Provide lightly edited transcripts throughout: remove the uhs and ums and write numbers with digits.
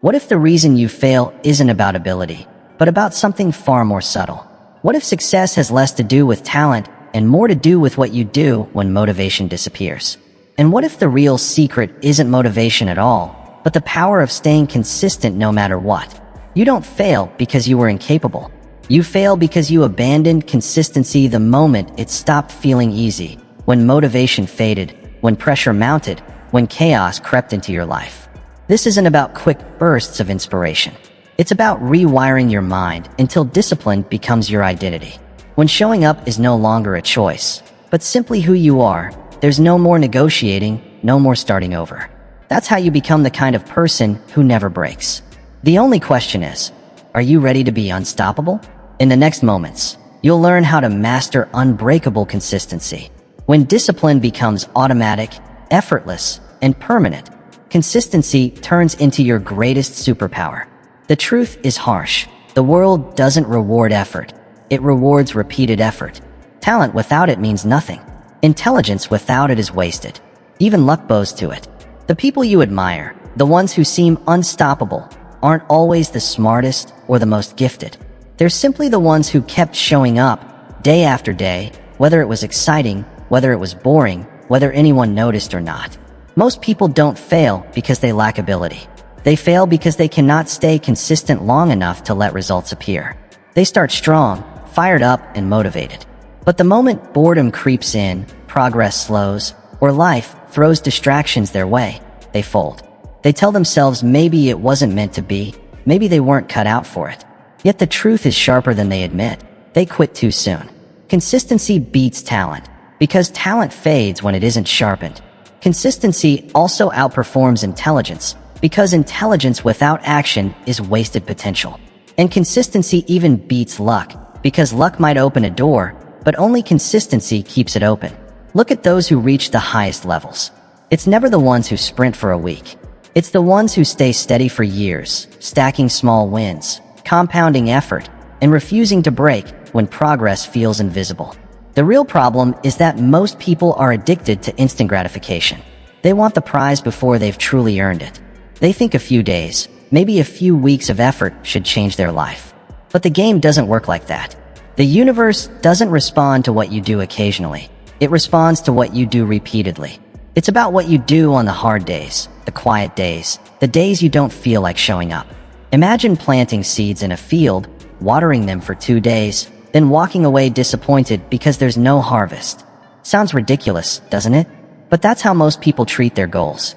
What if the reason you fail isn't about ability, but about something far more subtle? What if success has less to do with talent and more to do with what you do when motivation disappears? And what if the real secret isn't motivation at all, but the power of staying consistent no matter what? You don't fail because you were incapable. You fail because you abandoned consistency the moment it stopped feeling easy, when motivation faded, when pressure mounted, when chaos crept into your life. This isn't about quick bursts of inspiration. It's about rewiring your mind until discipline becomes your identity. When showing up is no longer a choice, but simply who you are, there's no more negotiating, no more starting over. That's how you become the kind of person who never breaks. The only question is, are you ready to be unstoppable? In the next moments, you'll learn how to master unbreakable consistency. When discipline becomes automatic, effortless, and permanent, consistency turns into your greatest superpower. The truth is harsh. The world doesn't reward effort. It rewards repeated effort. Talent without it means nothing. Intelligence without it is wasted. Even luck bows to it. The people you admire, the ones who seem unstoppable, aren't always the smartest or the most gifted. They're simply the ones who kept showing up, day after day, whether it was exciting, whether it was boring, whether anyone noticed or not. Most people don't fail because they lack ability. They fail because they cannot stay consistent long enough to let results appear. They start strong, fired up, and motivated. But the moment boredom creeps in, progress slows, or life throws distractions their way, they fold. They tell themselves maybe it wasn't meant to be, maybe they weren't cut out for it. Yet the truth is sharper than they admit. They quit too soon. Consistency beats talent, because talent fades when it isn't sharpened. Consistency also outperforms intelligence, because intelligence without action is wasted potential. And consistency even beats luck, because luck might open a door, but only consistency keeps it open. Look at those who reach the highest levels. It's never the ones who sprint for a week. It's the ones who stay steady for years, stacking small wins, compounding effort, and refusing to break when progress feels invisible. The real problem is that most people are addicted to instant gratification. They want the prize before they've truly earned it. They think a few days, maybe a few weeks of effort should change their life. But the game doesn't work like that. The universe doesn't respond to what you do occasionally. It responds to what you do repeatedly. It's about what you do on the hard days, the quiet days, the days you don't feel like showing up. Imagine planting seeds in a field, watering them for 2 days, then walking away disappointed because there's no harvest. Sounds ridiculous, doesn't it? But that's how most people treat their goals.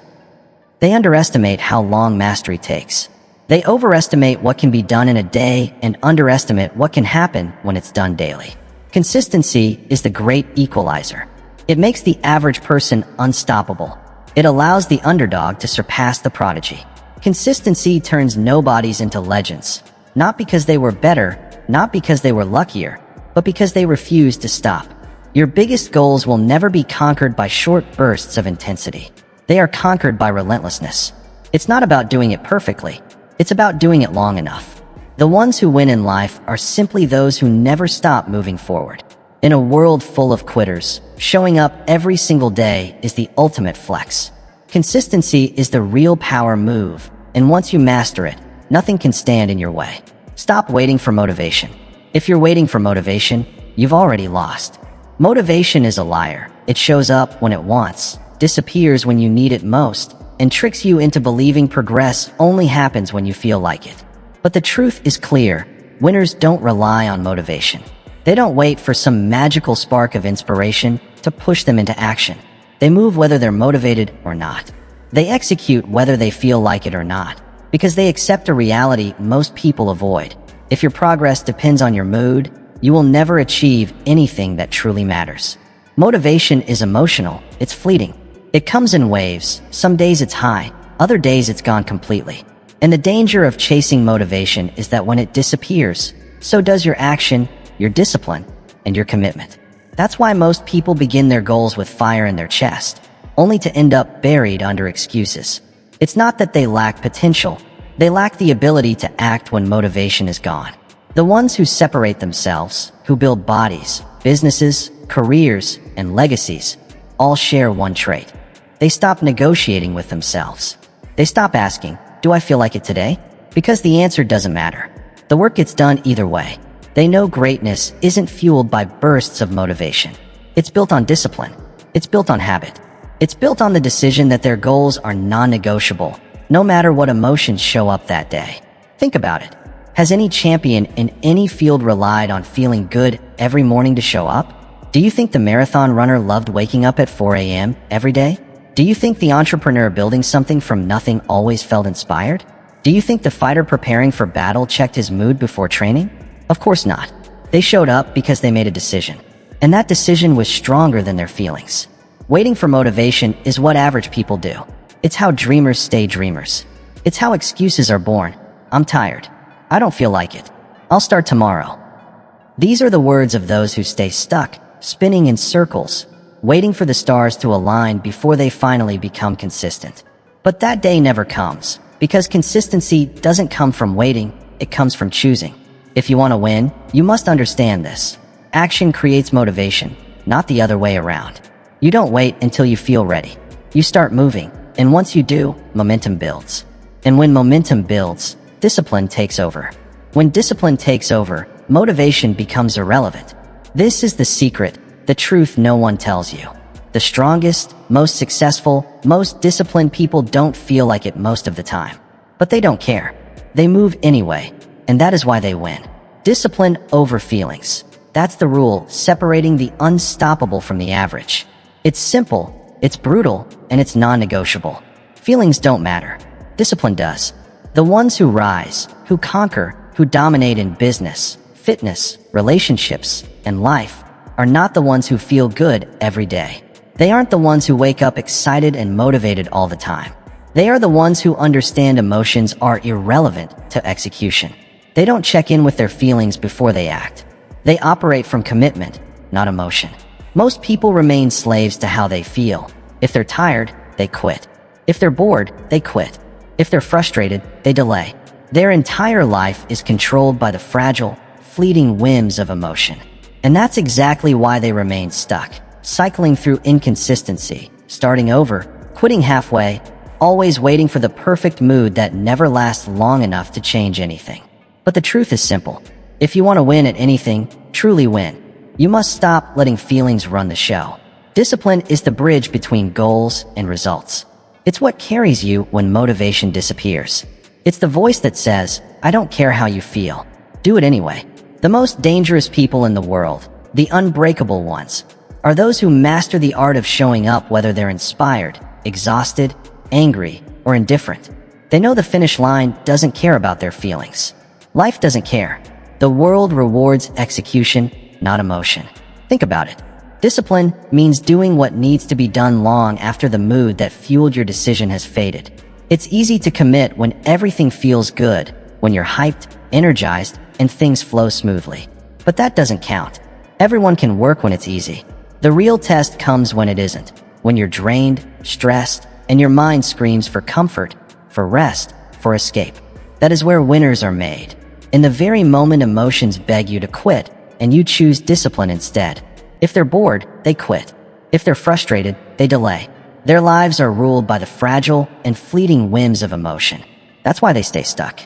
They underestimate how long mastery takes. They overestimate what can be done in a day and underestimate what can happen when it's done daily. Consistency is the great equalizer. It makes the average person unstoppable. It allows the underdog to surpass the prodigy. Consistency turns nobodies into legends, not because they were better, not because they were luckier, but because they refused to stop. Your biggest goals will never be conquered by short bursts of intensity. They are conquered by relentlessness. It's not about doing it perfectly. It's about doing it long enough. The ones who win in life are simply those who never stop moving forward. In a world full of quitters, showing up every single day is the ultimate flex. Consistency is the real power move, and once you master it, nothing can stand in your way. Stop waiting for motivation. If you're waiting for motivation, you've already lost. Motivation is a liar. It shows up when it wants, disappears when you need it most, and tricks you into believing progress only happens when you feel like it. But the truth is clear. Winners don't rely on motivation. They don't wait for some magical spark of inspiration to push them into action. They move whether they're motivated or not. They execute whether they feel like it or not, because they accept a reality most people avoid. If your progress depends on your mood, you will never achieve anything that truly matters. Motivation is emotional. It's fleeting. It comes in waves. Some days it's high, other days it's gone completely. And the danger of chasing motivation is that when it disappears, so does your action, your discipline, and your commitment. That's why most people begin their goals with fire in their chest, only to end up buried under excuses. It's not that they lack potential. They lack the ability to act when motivation is gone. The ones who separate themselves, who build bodies, businesses, careers, and legacies, all share one trait. They stop negotiating with themselves. They stop asking, do I feel like it today? Because the answer doesn't matter. The work gets done either way. They know greatness isn't fueled by bursts of motivation. It's built on discipline. It's built on habit. It's built on the decision that their goals are non-negotiable, no matter what emotions show up that day. Think about it. Has any champion in any field relied on feeling good every morning to show up? Do you think the marathon runner loved waking up at 4 a.m. every day? Do you think the entrepreneur building something from nothing always felt inspired? Do you think the fighter preparing for battle checked his mood before training? Of course not. They showed up because they made a decision. And that decision was stronger than their feelings. Waiting for motivation is what average people do. It's how dreamers stay dreamers. It's how excuses are born. I'm tired. I don't feel like it. I'll start tomorrow. These are the words of those who stay stuck, spinning in circles, waiting for the stars to align before they finally become consistent. But that day never comes, because consistency doesn't come from waiting, it comes from choosing. If you want to win, you must understand this. Action creates motivation, not the other way around. You don't wait until you feel ready. You start moving, and once you do, momentum builds. And when momentum builds, discipline takes over. When discipline takes over, motivation becomes irrelevant. This is the secret, the truth no one tells you. The strongest, most successful, most disciplined people don't feel like it most of the time. But they don't care. They move anyway, and that is why they win. Discipline over feelings. That's the rule, separating the unstoppable from the average. It's simple, it's brutal, and it's non-negotiable. Feelings don't matter. Discipline does. The ones who rise, who conquer, who dominate in business, fitness, relationships, and life are not the ones who feel good every day. They aren't the ones who wake up excited and motivated all the time. They are the ones who understand emotions are irrelevant to execution. They don't check in with their feelings before they act. They operate from commitment, not emotion. Most people remain slaves to how they feel. If they're tired, they quit. If they're bored, they quit. If they're frustrated, they delay. Their entire life is controlled by the fragile, fleeting whims of emotion. And that's exactly why they remain stuck, cycling through inconsistency, starting over, quitting halfway, always waiting for the perfect mood that never lasts long enough to change anything. But the truth is simple. If you want to win at anything, truly win, you must stop letting feelings run the show. Discipline is the bridge between goals and results. It's what carries you when motivation disappears. It's the voice that says, I don't care how you feel. Do it anyway. The most dangerous people in the world, the unbreakable ones, are those who master the art of showing up whether they're inspired, exhausted, angry, or indifferent. They know the finish line doesn't care about their feelings. Life doesn't care. The world rewards execution, not emotion. Think about it. Discipline means doing what needs to be done long after the mood that fueled your decision has faded. It's easy to commit when everything feels good, when you're hyped, energized, and things flow smoothly. But that doesn't count. Everyone can work when it's easy. The real test comes when it isn't, when you're drained, stressed, and your mind screams for comfort, for rest, for escape. That is where winners are made. In the very moment emotions beg you to quit, and you choose discipline instead. If they're bored, they quit. If they're frustrated, they delay. Their lives are ruled by the fragile and fleeting whims of emotion. That's why they stay stuck.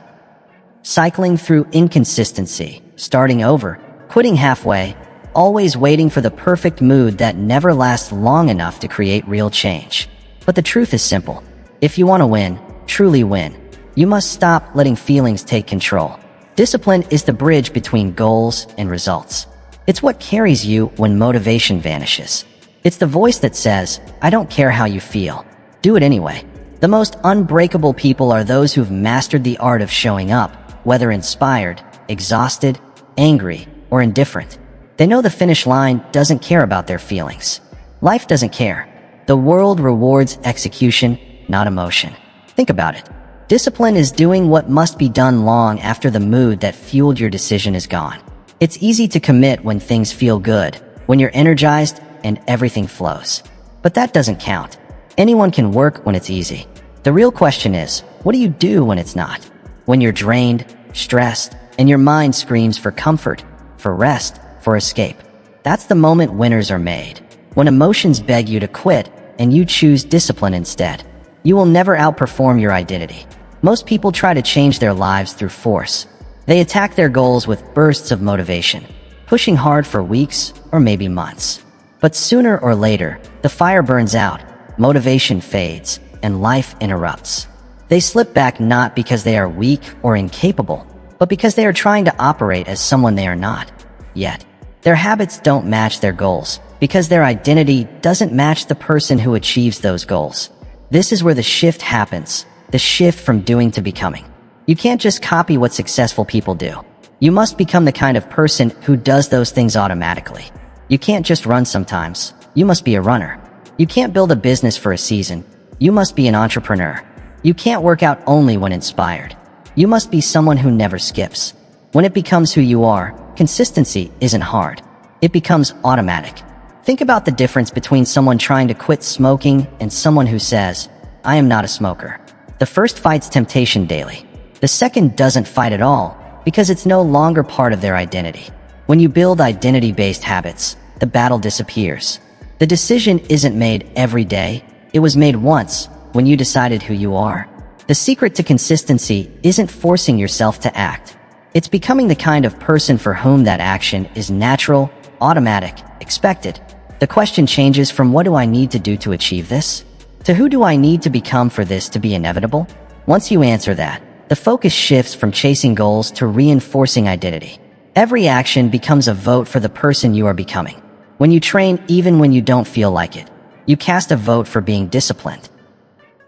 Cycling through inconsistency, starting over, quitting halfway, always waiting for the perfect mood that never lasts long enough to create real change. But the truth is simple. If you want to win, truly win, you must stop letting feelings take control. Discipline is the bridge between goals and results. It's what carries you when motivation vanishes. It's the voice that says, I don't care how you feel. Do it anyway. The most unbreakable people are those who've mastered the art of showing up, whether inspired, exhausted, angry, or indifferent. They know the finish line doesn't care about their feelings. Life doesn't care. The world rewards execution, not emotion. Think about it. Discipline is doing what must be done long after the mood that fueled your decision is gone. It's easy to commit when things feel good, when you're energized and everything flows. But that doesn't count. Anyone can work when it's easy. The real question is, what do you do when it's not? When you're drained, stressed, and your mind screams for comfort, for rest, for escape. That's the moment winners are made. When emotions beg you to quit and you choose discipline instead. You will never outperform your identity. Most people try to change their lives through force. They attack their goals with bursts of motivation, pushing hard for weeks or maybe months. But sooner or later, the fire burns out, motivation fades, and life interrupts. They slip back not because they are weak or incapable, but because they are trying to operate as someone they are not. Yet, their habits don't match their goals because their identity doesn't match the person who achieves those goals. This is where the shift happens, the shift from doing to becoming. You can't just copy what successful people do. You must become the kind of person who does those things automatically. You can't just run sometimes. You must be a runner. You can't build a business for a season. You must be an entrepreneur. You can't work out only when inspired. You must be someone who never skips. When it becomes who you are, consistency isn't hard. It becomes automatic. Think about the difference between someone trying to quit smoking and someone who says, "I am not a smoker." The first fights temptation daily. The second doesn't fight at all because it's no longer part of their identity. When you build identity-based habits, the battle disappears. The decision isn't made every day. It was made once when you decided who you are. The secret to consistency isn't forcing yourself to act. It's becoming the kind of person for whom that action is natural, automatic, expected. The question changes from what do I need to do to achieve this, to who do I need to become for this to be inevitable? Once you answer that, the focus shifts from chasing goals to reinforcing identity. Every action becomes a vote for the person you are becoming. When you train even when you don't feel like it, you cast a vote for being disciplined.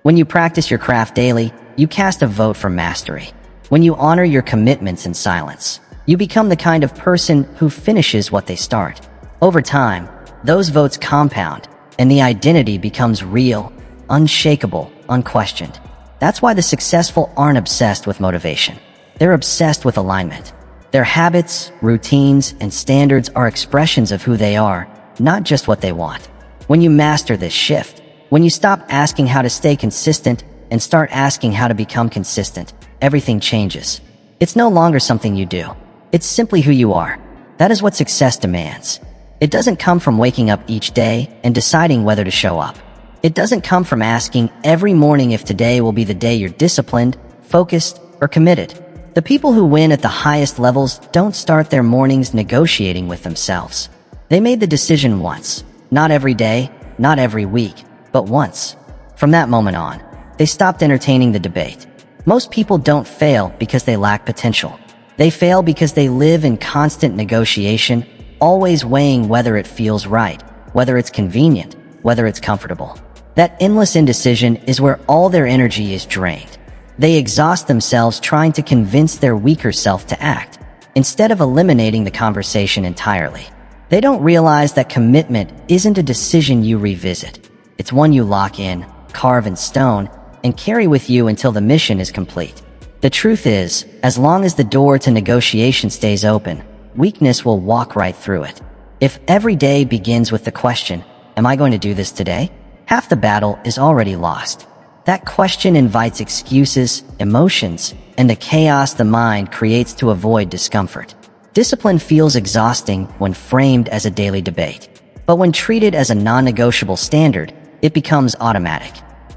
When you practice your craft daily, you cast a vote for mastery. When you honor your commitments in silence, you become the kind of person who finishes what they start. Over time, those votes compound, and the identity becomes real, unshakable, unquestioned. That's why the successful aren't obsessed with motivation. They're obsessed with alignment. Their habits, routines, and standards are expressions of who they are, not just what they want. When you master this shift, when you stop asking how to stay consistent and start asking how to become consistent, everything changes. It's no longer something you do. It's simply who you are. That is what success demands. It doesn't come from waking up each day and deciding whether to show up. It doesn't come from asking every morning if today will be the day you're disciplined, focused, or committed. The people who win at the highest levels don't start their mornings negotiating with themselves. They made the decision once, not every day, not every week, but once. From that moment on, they stopped entertaining the debate. Most people don't fail because they lack potential. They fail because they live in constant negotiation, always weighing whether it feels right, whether it's convenient, whether it's comfortable. That endless indecision is where all their energy is drained. They exhaust themselves trying to convince their weaker self to act, instead of eliminating the conversation entirely. They don't realize that commitment isn't a decision you revisit. It's one you lock in, carve in stone, and carry with you until the mission is complete. The truth is, as long as the door to negotiation stays open, weakness will walk right through it. If every day begins with the question, "Am I going to do this today?" half the battle is already lost. That question invites excuses, emotions, and the chaos the mind creates to avoid discomfort. Discipline feels exhausting when framed as a daily debate. But when treated as a non-negotiable standard, it becomes automatic.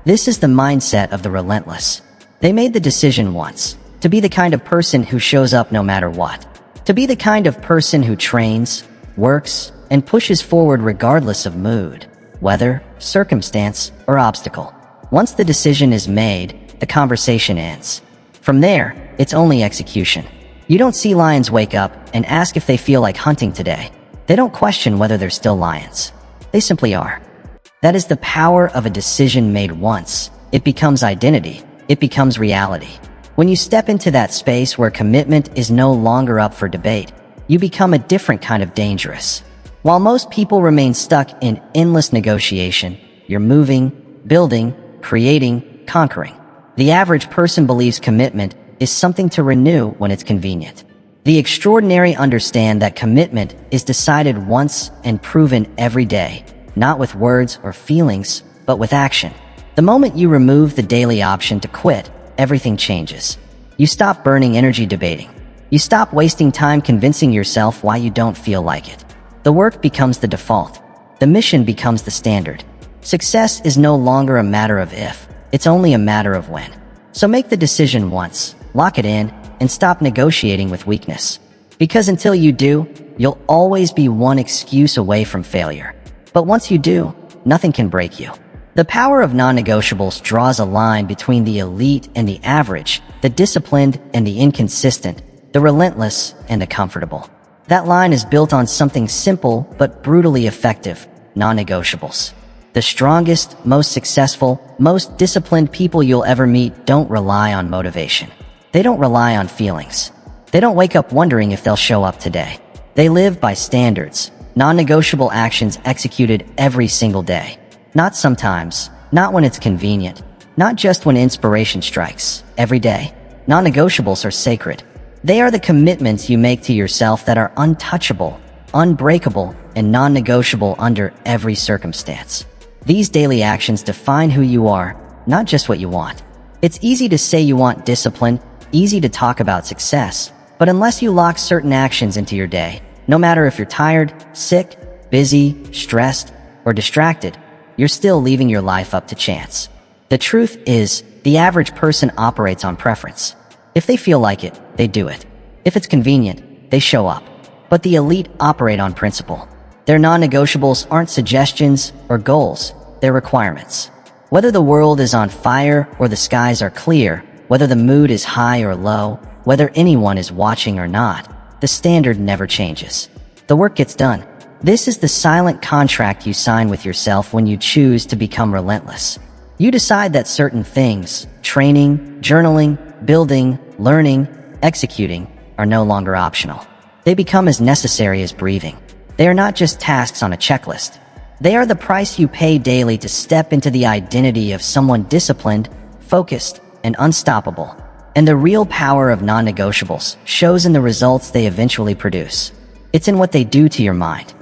This is the mindset of the relentless. They made the decision once, to be the kind of person who shows up no matter what. To be the kind of person who trains, works, and pushes forward regardless of mood, weather, circumstance, or obstacle. Once the decision is made, the conversation ends. From there, it's only execution. You don't see lions wake up and ask if they feel like hunting today. They don't question whether they're still lions. They simply are. That is the power of a decision made once. It becomes identity. It becomes reality. When you step into that space where commitment is no longer up for debate, you become a different kind of dangerous. While most people remain stuck in endless negotiation, you're moving, building, creating, conquering. The average person believes commitment is something to renew when it's convenient. The extraordinary understand that commitment is decided once and proven every day, not with words or feelings, but with action. The moment you remove the daily option to quit, everything changes. You stop burning energy debating. You stop wasting time convincing yourself why you don't feel like it. The work becomes the default. The mission becomes the standard. Success is no longer a matter of if, it's only a matter of when. So make the decision once, lock it in, and stop negotiating with weakness. Because until you do, you'll always be one excuse away from failure. But once you do, nothing can break you. The power of non-negotiables draws a line between the elite and the average, the disciplined and the inconsistent, the relentless and the comfortable. That line is built on something simple but brutally effective: non-negotiables. The strongest, most successful, most disciplined people you'll ever meet don't rely on motivation. They don't rely on feelings. They don't wake up wondering if they'll show up today. They live by standards, non-negotiable actions executed every single day. Not sometimes, not when it's convenient, not just when inspiration strikes. Every day. Non-negotiables are sacred. They are the commitments you make to yourself that are untouchable, unbreakable, and non-negotiable under every circumstance. These daily actions define who you are, not just what you want. It's easy to say you want discipline, easy to talk about success, but unless you lock certain actions into your day, no matter if you're tired, sick, busy, stressed, or distracted, you're still leaving your life up to chance. The truth is, the average person operates on preference. If they feel like it, they do it. If it's convenient, they show up. But the elite operate on principle. Their non-negotiables aren't suggestions or goals, they're requirements. Whether the world is on fire or the skies are clear, whether the mood is high or low, whether anyone is watching or not, the standard never changes. The work gets done. This is the silent contract you sign with yourself when you choose to become relentless. You decide that certain things, training, journaling, building, learning, executing, are no longer optional. They become as necessary as breathing. They are not just tasks on a checklist. They are the price you pay daily to step into the identity of someone disciplined, focused, and unstoppable. And the real power of non-negotiables shows in the results they eventually produce. It's in what they do to your mind.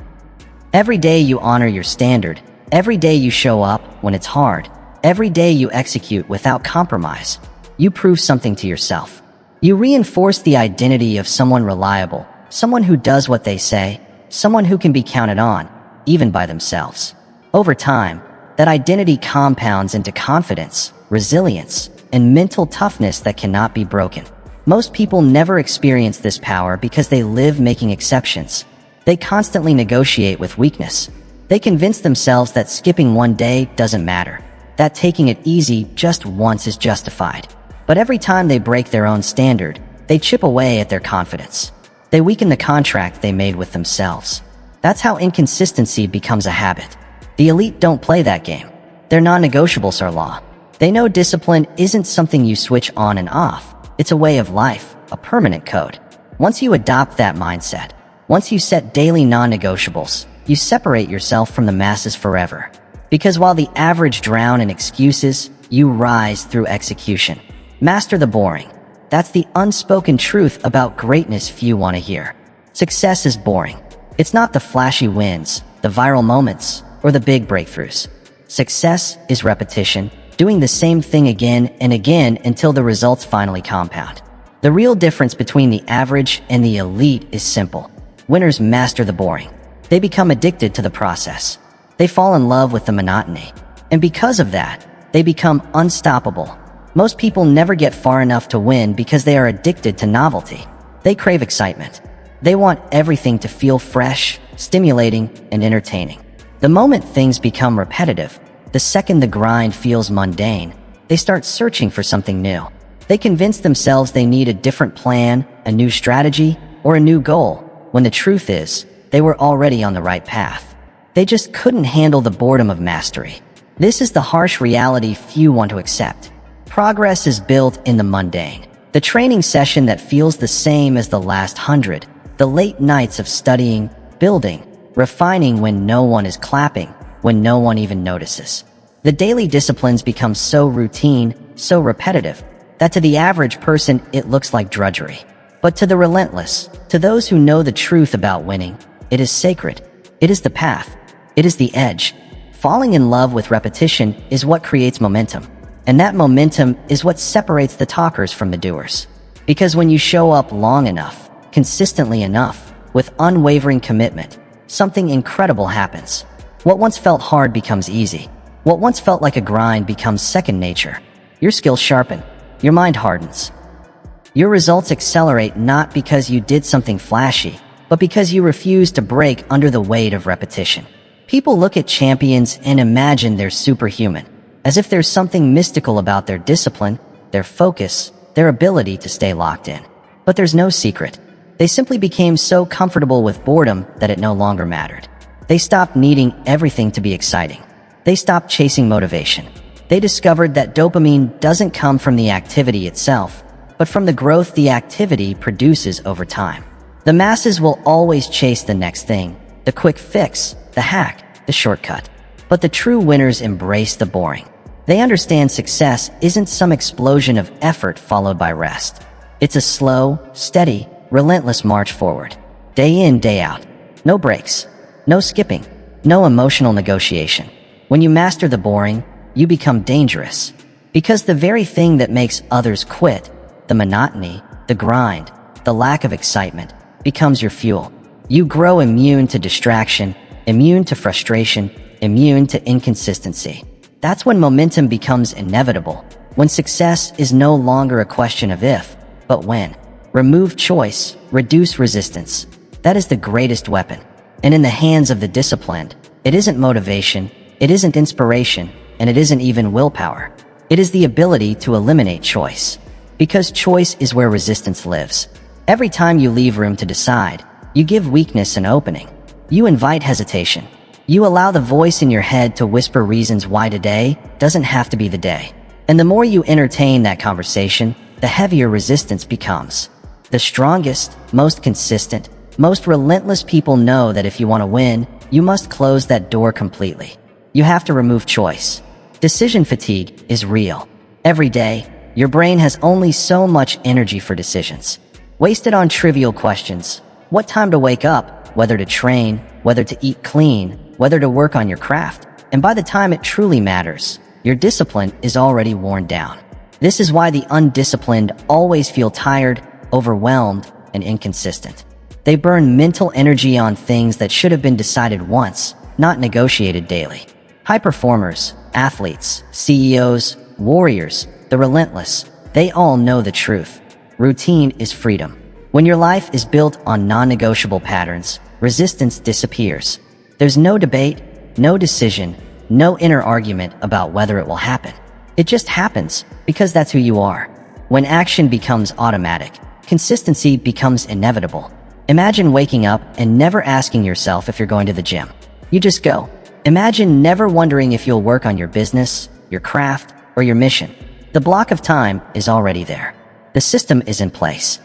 Every day you honor your standard. Every day you show up when it's hard. Every day you execute without compromise. You prove something to yourself. You reinforce the identity of someone reliable, someone who does what they say, someone who can be counted on, even by themselves. Over time, that identity compounds into confidence, resilience, and mental toughness that cannot be broken. Most people never experience this power because they live making exceptions. They constantly negotiate with weakness. They convince themselves that skipping one day doesn't matter, that taking it easy just once is justified. But every time they break their own standard, they chip away at their confidence. They weaken the contract they made with themselves. That's how inconsistency becomes a habit. The elite don't play that game. Their non-negotiables are law. They know discipline isn't something you switch on and off. It's a way of life, a permanent code. Once you adopt that mindset, once you set daily non-negotiables, you separate yourself from the masses forever. Because while the average drown in excuses, you rise through execution. Master the boring. That's the unspoken truth about greatness few want to hear. Success is boring. It's not the flashy wins, the viral moments, or the big breakthroughs. Success is repetition, doing the same thing again and again until the results finally compound. The real difference between the average and the elite is simple. Winners master the boring. They become addicted to the process. They fall in love with the monotony. And because of that, they become unstoppable. Most people never get far enough to win because they are addicted to novelty. They crave excitement. They want everything to feel fresh, stimulating, and entertaining. The moment things become repetitive, the second the grind feels mundane, they start searching for something new. They convince themselves they need a different plan, a new strategy, or a new goal, when the truth is, they were already on the right path. They just couldn't handle the boredom of mastery. This is the harsh reality few want to accept. Progress is built in the mundane. The training session that feels the same as the last 100. The late nights of studying, building, refining when no one is clapping, when no one even notices. The daily disciplines become so routine, so repetitive, that to the average person it looks like drudgery. But to the relentless, to those who know the truth about winning, it is sacred. It is the path. It is the edge. Falling in love with repetition is what creates momentum. And that momentum is what separates the talkers from the doers. Because when you show up long enough, consistently enough, with unwavering commitment, something incredible happens. What once felt hard becomes easy. What once felt like a grind becomes second nature. Your skills sharpen. your mind hardens. Your results accelerate not because you did something flashy, but because you refuse to break under the weight of repetition. People look at champions and imagine they're superhuman, as if there's something mystical about their discipline, their focus, their ability to stay locked in. But there's no secret. They simply became so comfortable with boredom that it no longer mattered. They stopped needing everything to be exciting. They stopped chasing motivation. They discovered that dopamine doesn't come from the activity itself, but from the growth the activity produces over time. The masses will always chase the next thing, the quick fix, the hack, the shortcut. But the true winners embrace the boring. They understand success isn't some explosion of effort followed by rest. It's a slow, steady, relentless march forward. Day in, day out. No breaks. No skipping. No emotional negotiation. When you master the boring, you become dangerous. Because the very thing that makes others quit, the monotony, the grind, the lack of excitement, becomes your fuel. You grow immune to distraction, immune to frustration, immune to inconsistency. That's when momentum becomes inevitable, when success is no longer a question of if, but when. Remove choice, reduce resistance. That is the greatest weapon. And in the hands of the disciplined, it isn't motivation, it isn't inspiration, and it isn't even willpower. It is the ability to eliminate choice. Because choice is where resistance lives. Every time you leave room to decide, you give weakness an opening. You invite hesitation. You allow the voice in your head to whisper reasons why today doesn't have to be the day. And the more you entertain that conversation, the heavier resistance becomes. The strongest, most consistent, most relentless people know that if you want to win, you must close that door completely. You have to remove choice. Decision fatigue is real. Every day, your brain has only so much energy for decisions. Wasted on trivial questions. What time to wake up, whether to train, whether to eat clean, whether to work on your craft. And by the time it truly matters, your discipline is already worn down. This is why the undisciplined always feel tired, overwhelmed, and inconsistent. They burn mental energy on things that should have been decided once, not negotiated daily. High performers, athletes, CEOs, warriors, the relentless, they all know the truth. Routine is freedom. When your life is built on non-negotiable patterns, resistance disappears. There's no debate, no decision, no inner argument about whether it will happen. It just happens because that's who you are. When action becomes automatic, consistency becomes inevitable. Imagine waking up and never asking yourself if you're going to the gym. You just go. Imagine never wondering if you'll work on your business, your craft, or your mission. The block of time is already there. The system is in place.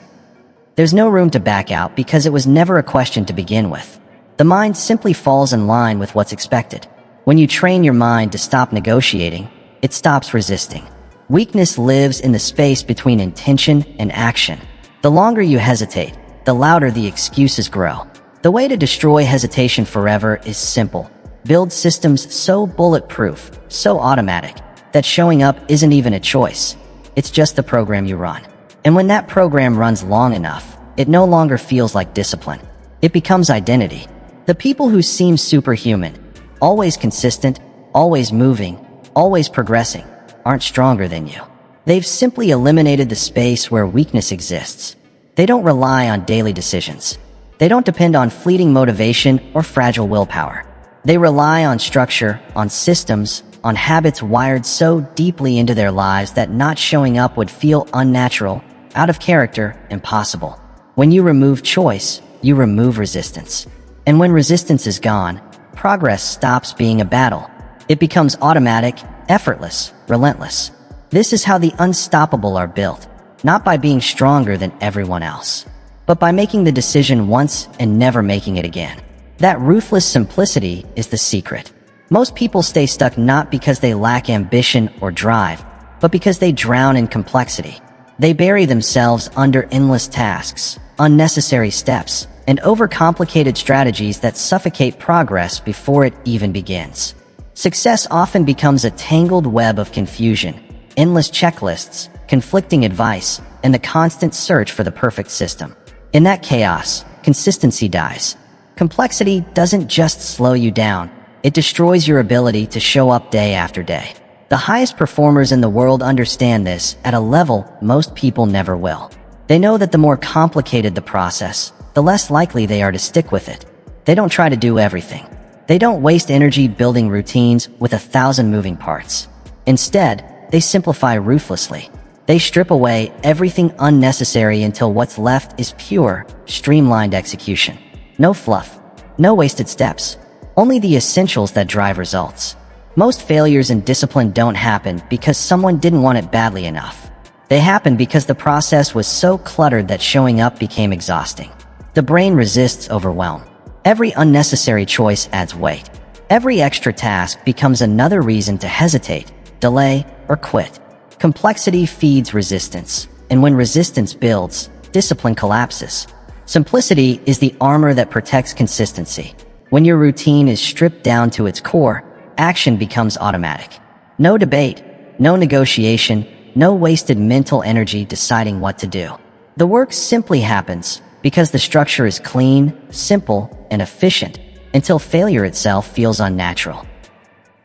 There's no room to back out because it was never a question to begin with. The mind simply falls in line with what's expected. When you train your mind to stop negotiating, it stops resisting. Weakness lives in the space between intention and action. The longer you hesitate, the louder the excuses grow. The way to destroy hesitation forever is simple. Build systems so bulletproof, so automatic, that showing up isn't even a choice. It's just the program you run. And when that program runs long enough, it no longer feels like discipline. It becomes identity. The people who seem superhuman, always consistent, always moving, always progressing, aren't stronger than you. They've simply eliminated the space where weakness exists. They don't rely on daily decisions. They don't depend on fleeting motivation or fragile willpower. They rely on structure, on systems, on habits wired so deeply into their lives that not showing up would feel unnatural, out of character, impossible. When you remove choice, you remove resistance. And when resistance is gone, progress stops being a battle. It becomes automatic, effortless, relentless. This is how the unstoppable are built, not by being stronger than everyone else, but by making the decision once and never making it again. That ruthless simplicity is the secret. Most people stay stuck not because they lack ambition or drive, but because they drown in complexity. They bury themselves under endless tasks, unnecessary steps, and overcomplicated strategies that suffocate progress before it even begins. Success often becomes a tangled web of confusion, endless checklists, conflicting advice, and the constant search for the perfect system. In that chaos, consistency dies. Complexity doesn't just slow you down, it destroys your ability to show up day after day. The highest performers in the world understand this at a level most people never will. They know that the more complicated the process, the less likely they are to stick with it. They don't try to do everything. They don't waste energy building routines with 1,000 moving parts. Instead, they simplify ruthlessly. They strip away everything unnecessary until what's left is pure, streamlined execution. No fluff. No wasted steps. Only the essentials that drive results. Most failures in discipline don't happen because someone didn't want it badly enough. They happen because the process was so cluttered that showing up became exhausting. The brain resists overwhelm. Every unnecessary choice adds weight. Every extra task becomes another reason to hesitate, delay, or quit. Complexity feeds resistance, and when resistance builds, discipline collapses. Simplicity is the armor that protects consistency. When your routine is stripped down to its core, action becomes automatic. No debate, no negotiation, no wasted mental energy deciding what to do. The work simply happens because the structure is clean, simple, and efficient until failure itself feels unnatural.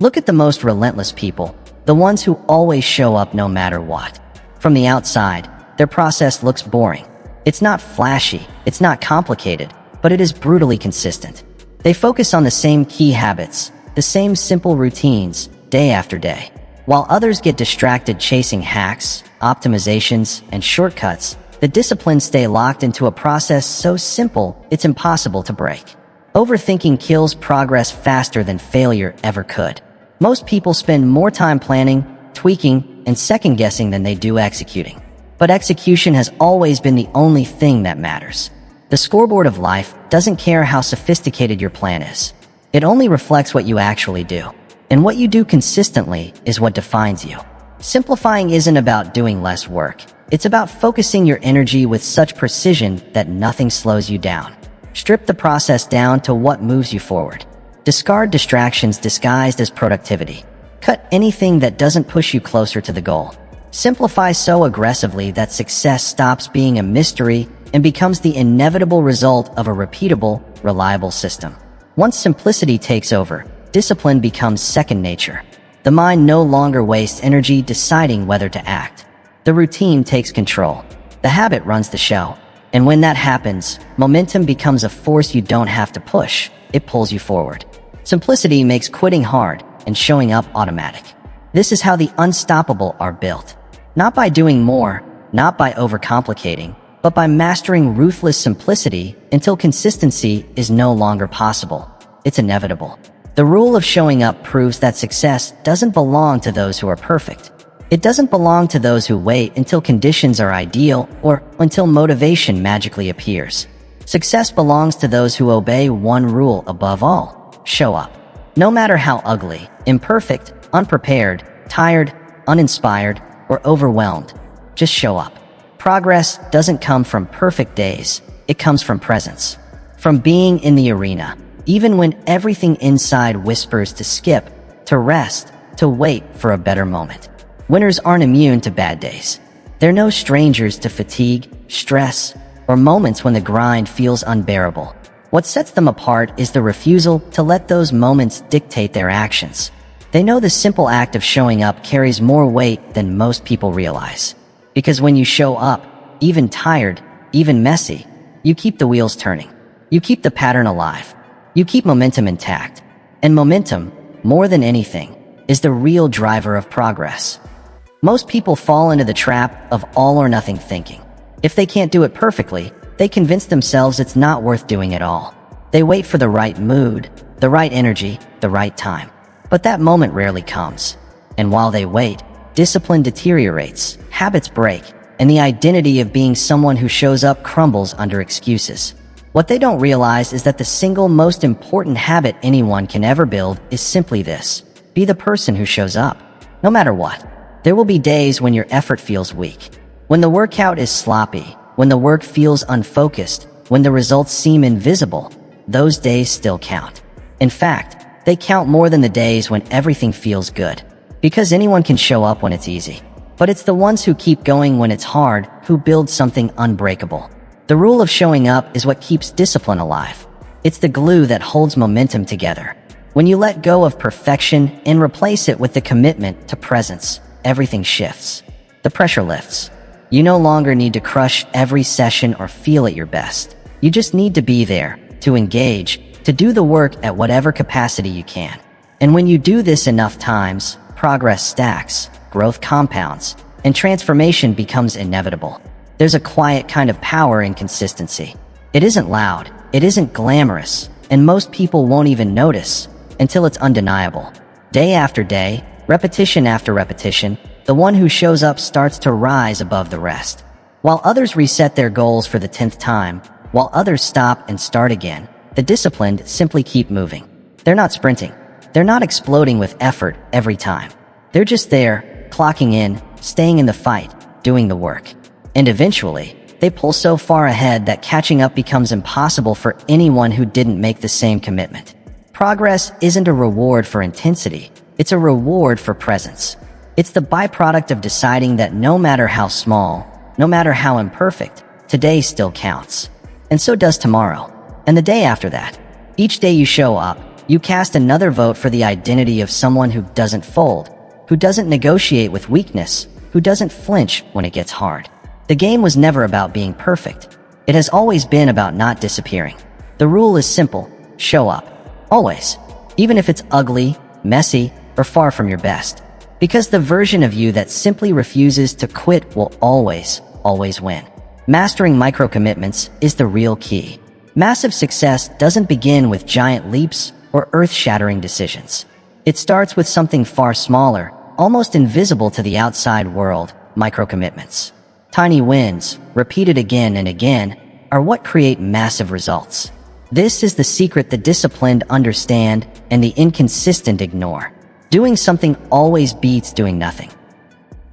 Look at the most relentless people, the ones who always show up no matter what. From the outside, their process looks boring. It's not flashy, it's not complicated, but it is brutally consistent. They focus on the same key habits, the same simple routines, day after day. While others get distracted chasing hacks, optimizations, and shortcuts, the disciplines stay locked into a process so simple it's impossible to break. Overthinking kills progress faster than failure ever could. Most people spend more time planning, tweaking, and second-guessing than they do executing. But execution has always been the only thing that matters. The scoreboard of life doesn't care how sophisticated your plan is. It only reflects what you actually do. And what you do consistently is what defines you. Simplifying isn't about doing less work. It's about focusing your energy with such precision that nothing slows you down. Strip the process down to what moves you forward. Discard distractions disguised as productivity. Cut anything that doesn't push you closer to the goal. Simplify so aggressively that success stops being a mystery and becomes the inevitable result of a repeatable, reliable system. Once simplicity takes over, discipline becomes second nature. The mind no longer wastes energy deciding whether to act. The routine takes control. The habit runs the show. And when that happens, momentum becomes a force you don't have to push. It pulls you forward. Simplicity makes quitting hard and showing up automatic. This is how the unstoppable are built. Not by doing more, not by overcomplicating, but by mastering ruthless simplicity until consistency is no longer possible. It's inevitable. The rule of showing up proves that success doesn't belong to those who are perfect. It doesn't belong to those who wait until conditions are ideal or until motivation magically appears. Success belongs to those who obey one rule above all: show up. No matter how ugly, imperfect, unprepared, tired, uninspired, or overwhelmed, just show up. Progress doesn't come from perfect days. It comes from presence. From being in the arena, even when everything inside whispers to skip, to rest, to wait for a better moment. Winners aren't immune to bad days. They're no strangers to fatigue, stress, or moments when the grind feels unbearable. What sets them apart is the refusal to let those moments dictate their actions. They know the simple act of showing up carries more weight than most people realize. Because when you show up, even tired, even messy, you keep the wheels turning. You keep the pattern alive. You keep momentum intact. And momentum, more than anything, is the real driver of progress. Most people fall into the trap of all or nothing thinking. If they can't do it perfectly, they convince themselves it's not worth doing at all. They wait for the right mood, the right energy, the right time. But that moment rarely comes. And while they wait, discipline deteriorates, habits break, and the identity of being someone who shows up crumbles under excuses. What they don't realize is that the single most important habit anyone can ever build is simply this: be the person who shows up. No matter what. There will be days when your effort feels weak. When the workout is sloppy, when the work feels unfocused, when the results seem invisible, those days still count. In fact, they count more than the days when everything feels good. Because anyone can show up when it's easy. But it's the ones who keep going when it's hard who build something unbreakable. The rule of showing up is what keeps discipline alive. It's the glue that holds momentum together. When you let go of perfection and replace it with the commitment to presence, everything shifts. The pressure lifts. You no longer need to crush every session or feel at your best. You just need to be there, to engage, to do the work at whatever capacity you can. And when you do this enough times, progress stacks, growth compounds, and transformation becomes inevitable. There's a quiet kind of power in consistency. It isn't loud, it isn't glamorous, and most people won't even notice until it's undeniable. Day after day, repetition after repetition, the one who shows up starts to rise above the rest. While others reset their goals for the 10th time, while others stop and start again, the disciplined simply keep moving. They're not sprinting. They're not exploding with effort every time. They're just there, clocking in, staying in the fight, doing the work. And eventually, they pull so far ahead that catching up becomes impossible for anyone who didn't make the same commitment. Progress isn't a reward for intensity, it's a reward for presence. It's the byproduct of deciding that no matter how small, no matter how imperfect, today still counts. And so does tomorrow, and the day after that. Each day you show up, you cast another vote for the identity of someone who doesn't fold, who doesn't negotiate with weakness, who doesn't flinch when it gets hard. The game was never about being perfect. It has always been about not disappearing. The rule is simple: show up. Always. Even if it's ugly, messy, or far from your best. Because the version of you that simply refuses to quit will always win. Mastering micro-commitments is the real key. Massive success doesn't begin with giant leaps or earth-shattering decisions. It starts with something far smaller, almost invisible to the outside world: micro-commitments. Tiny wins, repeated again and again, are what create massive results. This is the secret the disciplined understand and the inconsistent ignore. Doing something always beats doing nothing.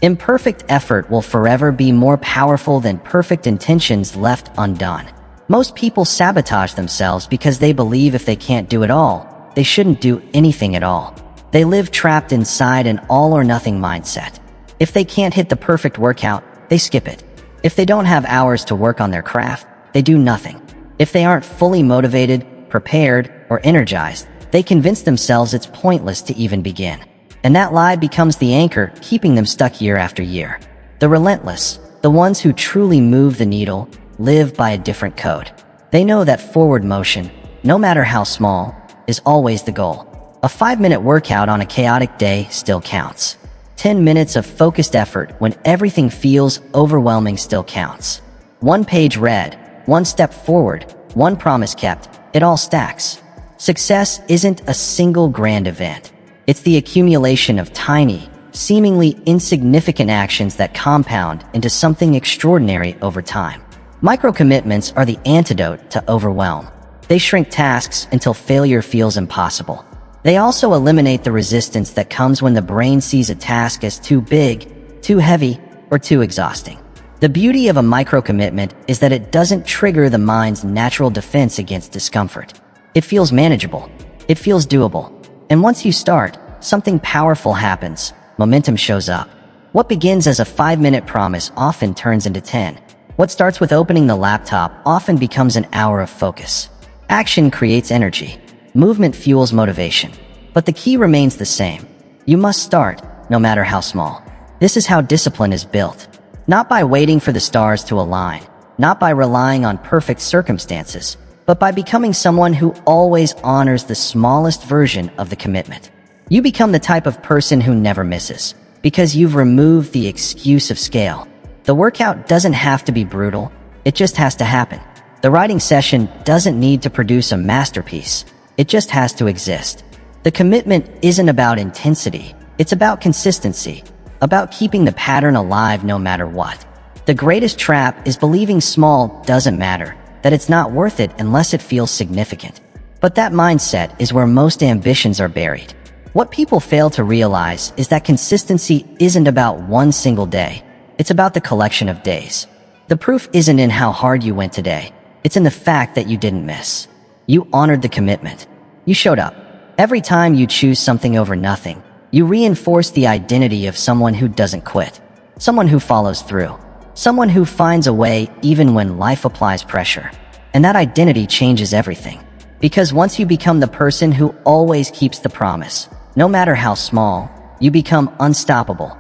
Imperfect effort will forever be more powerful than perfect intentions left undone. Most people sabotage themselves because they believe if they can't do it all, they shouldn't do anything at all. They live trapped inside an all-or-nothing mindset. If they can't hit the perfect workout, they skip it. If they don't have hours to work on their craft, they do nothing. If they aren't fully motivated, prepared, or energized, they convince themselves it's pointless to even begin. And that lie becomes the anchor keeping them stuck year after year. The relentless, the ones who truly move the needle, live by a different code. They know that forward motion, no matter how small, is always the goal. A 5-minute workout on a chaotic day still counts. 10 minutes of focused effort when everything feels overwhelming still counts. 1 page read, 1 step forward, 1 promise kept, it all stacks. Success isn't a single grand event. It's the accumulation of tiny, seemingly insignificant actions that compound into something extraordinary over time. Micro-commitments are the antidote to overwhelm. They shrink tasks until failure feels impossible. They also eliminate the resistance that comes when the brain sees a task as too big, too heavy, or too exhausting. The beauty of a micro-commitment is that it doesn't trigger the mind's natural defense against discomfort. It feels manageable. It feels doable. And once you start, something powerful happens. Momentum shows up. What begins as a 5-minute promise often turns into 10. What starts with opening the laptop often becomes an hour of focus. Action creates energy. Movement fuels motivation. But the key remains the same. You must start, no matter how small. This is how discipline is built. Not by waiting for the stars to align, not by relying on perfect circumstances, but by becoming someone who always honors the smallest version of the commitment. You become the type of person who never misses, because you've removed the excuse of scale. The workout doesn't have to be brutal, it just has to happen. The writing session doesn't need to produce a masterpiece, it just has to exist. The commitment isn't about intensity, it's about consistency, about keeping the pattern alive no matter what. The greatest trap is believing small doesn't matter, that it's not worth it unless it feels significant. But that mindset is where most ambitions are buried. What people fail to realize is that consistency isn't about one single day. It's about the collection of days. The proof isn't in how hard you went today. It's in the fact that you didn't miss. You honored the commitment. You showed up. Every time you choose something over nothing, you reinforce the identity of someone who doesn't quit. Someone who follows through. Someone who finds a way even when life applies pressure. And that identity changes everything. Because once you become the person who always keeps the promise, no matter how small, you become unstoppable.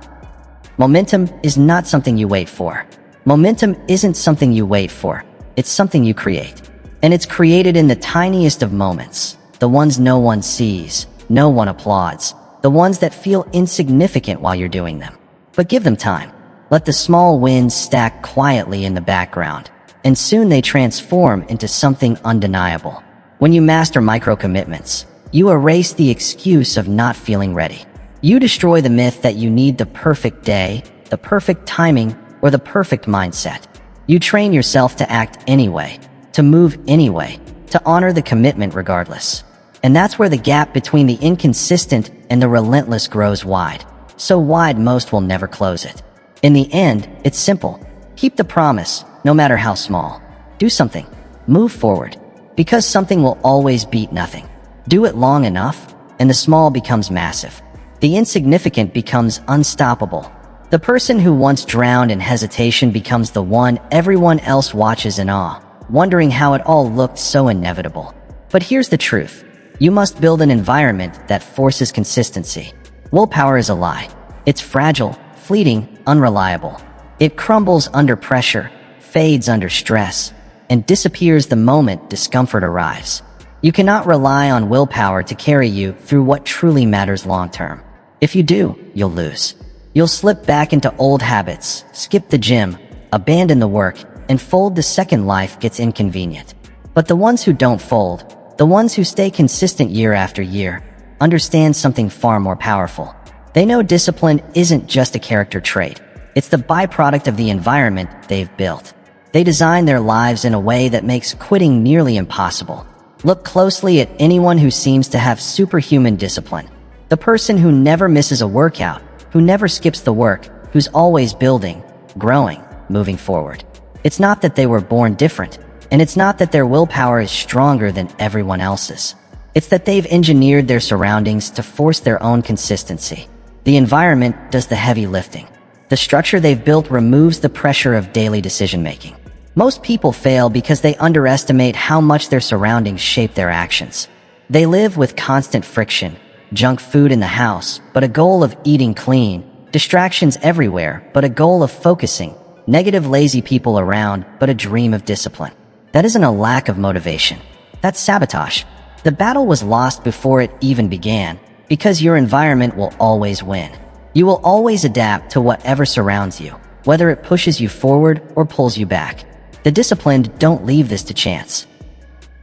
Momentum is not something you wait for. Momentum isn't something you wait for. It's something you create. And it's created in the tiniest of moments. The ones no one sees, no one applauds. The ones that feel insignificant while you're doing them. But give them time. Let the small wins stack quietly in the background. And soon they transform into something undeniable. When you master micro-commitments, you erase the excuse of not feeling ready. You destroy the myth that you need the perfect day, the perfect timing, or the perfect mindset. You train yourself to act anyway, to move anyway, to honor the commitment regardless. And that's where the gap between the inconsistent and the relentless grows wide. So wide most will never close it. In the end, it's simple. Keep the promise, no matter how small. Do something. Move forward. Because something will always beat nothing. Do it long enough, and the small becomes massive. The insignificant becomes unstoppable. The person who once drowned in hesitation becomes the one everyone else watches in awe, wondering how it all looked so inevitable. But here's the truth. You must build an environment that forces consistency. Willpower is a lie. It's fragile, fleeting, unreliable. It crumbles under pressure, fades under stress, and disappears the moment discomfort arrives. You cannot rely on willpower to carry you through what truly matters long-term. If you do, you'll lose. You'll slip back into old habits, skip the gym, abandon the work, and fold the second life gets inconvenient. But the ones who don't fold, the ones who stay consistent year after year, understand something far more powerful. They know discipline isn't just a character trait. It's the byproduct of the environment they've built. They design their lives in a way that makes quitting nearly impossible. Look closely at anyone who seems to have superhuman discipline. The person who never misses a workout, who never skips the work, who's always building, growing, moving forward. It's not that they were born different, and it's not that their willpower is stronger than everyone else's. It's that they've engineered their surroundings to force their own consistency. The environment does the heavy lifting. The structure they've built removes the pressure of daily decision-making. Most people fail because they underestimate how much their surroundings shape their actions. They live with constant friction, junk food in the house, but a goal of eating clean, distractions everywhere, but a goal of focusing, negative lazy people around, but a dream of discipline. That isn't a lack of motivation. That's sabotage. The battle was lost before it even began, because your environment will always win. You will always adapt to whatever surrounds you, whether it pushes you forward or pulls you back. The disciplined don't leave this to chance.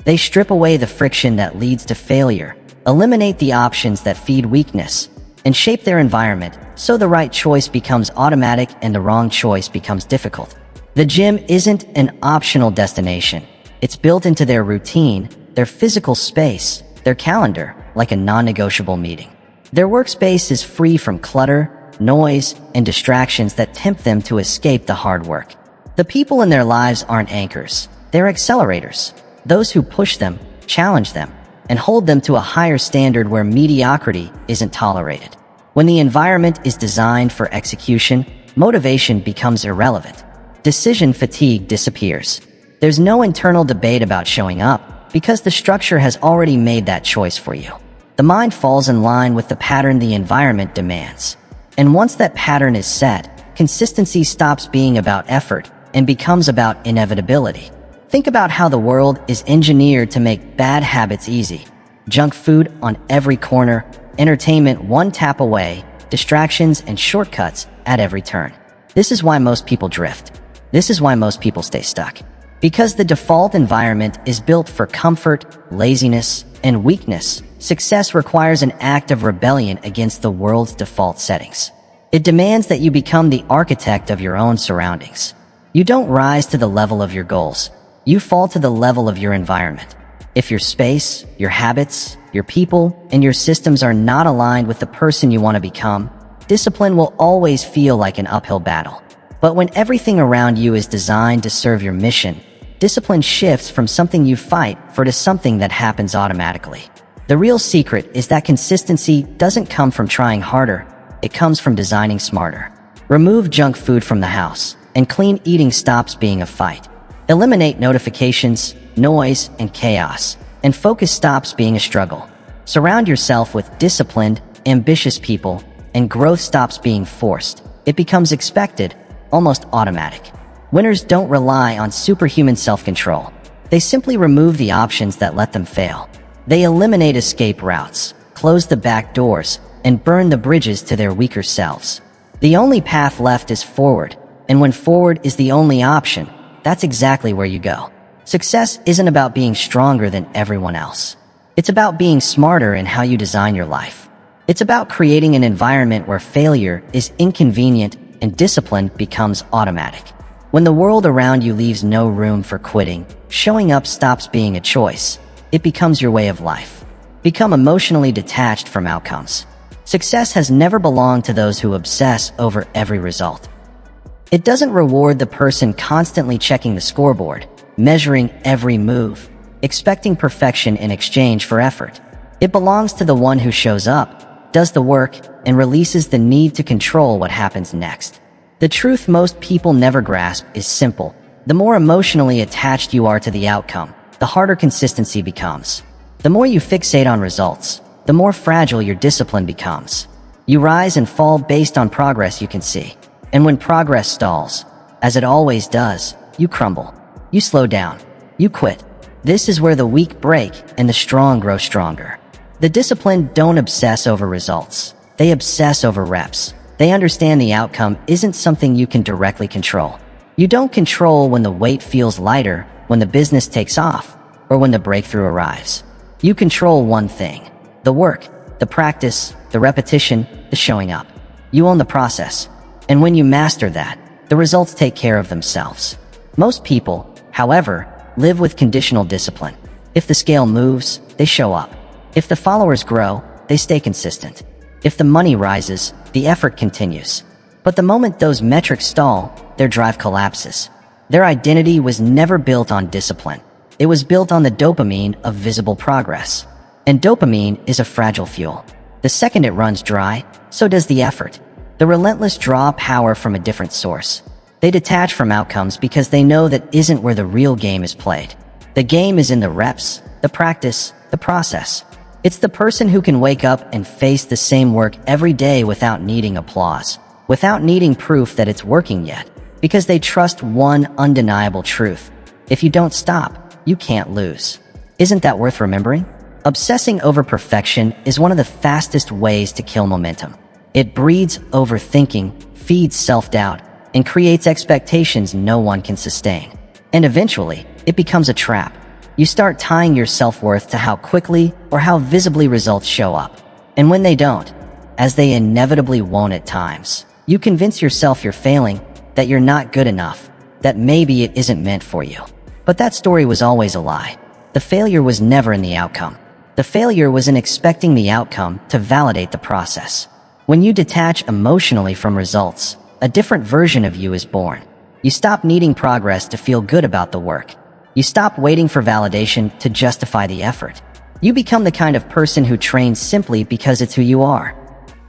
They strip away the friction that leads to failure, eliminate the options that feed weakness, and shape their environment so the right choice becomes automatic and the wrong choice becomes difficult. The gym isn't an optional destination. It's built into their routine, their physical space, their calendar, like a non-negotiable meeting. Their workspace is free from clutter, noise, and distractions that tempt them to escape the hard work. The people in their lives aren't anchors. They're accelerators. Those who push them, challenge them, and hold them to a higher standard where mediocrity isn't tolerated. When the environment is designed for execution, motivation becomes irrelevant. Decision fatigue disappears. There's no internal debate about showing up because the structure has already made that choice for you. The mind falls in line with the pattern the environment demands. And once that pattern is set, consistency stops being about effort and becomes about inevitability. Think about how the world is engineered to make bad habits easy. Junk food on every corner, entertainment one tap away, distractions and shortcuts at every turn. This is why most people drift. This is why most people stay stuck. Because the default environment is built for comfort, laziness, and weakness, success requires an act of rebellion against the world's default settings. It demands that you become the architect of your own surroundings. You don't rise to the level of your goals. You fall to the level of your environment. If your space, your habits, your people, and your systems are not aligned with the person you want to become, discipline will always feel like an uphill battle. But when everything around you is designed to serve your mission, discipline shifts from something you fight for to something that happens automatically. The real secret is that consistency doesn't come from trying harder, it comes from designing smarter. Remove junk food from the house, and clean eating stops being a fight. Eliminate notifications, noise, and chaos, and focus stops being a struggle. Surround yourself with disciplined, ambitious people, and growth stops being forced. It becomes expected, almost automatic. Winners don't rely on superhuman self-control. They simply remove the options that let them fail. They eliminate escape routes, close the back doors, and burn the bridges to their weaker selves. The only path left is forward, and when forward is the only option, that's exactly where you go. Success isn't about being stronger than everyone else. It's about being smarter in how you design your life. It's about creating an environment where failure is inconvenient and discipline becomes automatic. When the world around you leaves no room for quitting, showing up stops being a choice. It becomes your way of life. Become emotionally detached from outcomes. Success has never belonged to those who obsess over every result. It doesn't reward the person constantly checking the scoreboard, measuring every move, expecting perfection in exchange for effort. It belongs to the one who shows up, does the work, and releases the need to control what happens next. The truth most people never grasp is simple. The more emotionally attached you are to the outcome, the harder consistency becomes. The more you fixate on results, the more fragile your discipline becomes. You rise and fall based on progress you can see. And when progress stalls, as it always does, you crumble. You slow down. You quit. This is where the weak break and the strong grow stronger. The disciplined don't obsess over results. They obsess over reps. They understand the outcome isn't something you can directly control. You don't control when the weight feels lighter, when the business takes off, or when the breakthrough arrives. You control one thing: the work, the practice, the repetition, the showing up. You own the process. And when you master that, the results take care of themselves. Most people, however, live with conditional discipline. If the scale moves, they show up. If the followers grow, they stay consistent. If the money rises, the effort continues. But the moment those metrics stall, their drive collapses. Their identity was never built on discipline. It was built on the dopamine of visible progress. And dopamine is a fragile fuel. The second it runs dry, so does the effort. The relentless draw power from a different source. They detach from outcomes because they know that isn't where the real game is played. The game is in the reps, the practice, the process. It's the person who can wake up and face the same work every day without needing applause, without needing proof that it's working yet, because they trust one undeniable truth. If you don't stop, you can't lose. Isn't that worth remembering? Obsessing over perfection is one of the fastest ways to kill momentum. It breeds overthinking, feeds self-doubt, and creates expectations no one can sustain. And eventually, it becomes a trap. You start tying your self-worth to how quickly or how visibly results show up. And when they don't, as they inevitably won't at times, you convince yourself you're failing, that you're not good enough, that maybe it isn't meant for you. But that story was always a lie. The failure was never in the outcome. The failure was in expecting the outcome to validate the process. When you detach emotionally from results, a different version of you is born. You stop needing progress to feel good about the work. You stop waiting for validation to justify the effort. You become the kind of person who trains simply because it's who you are.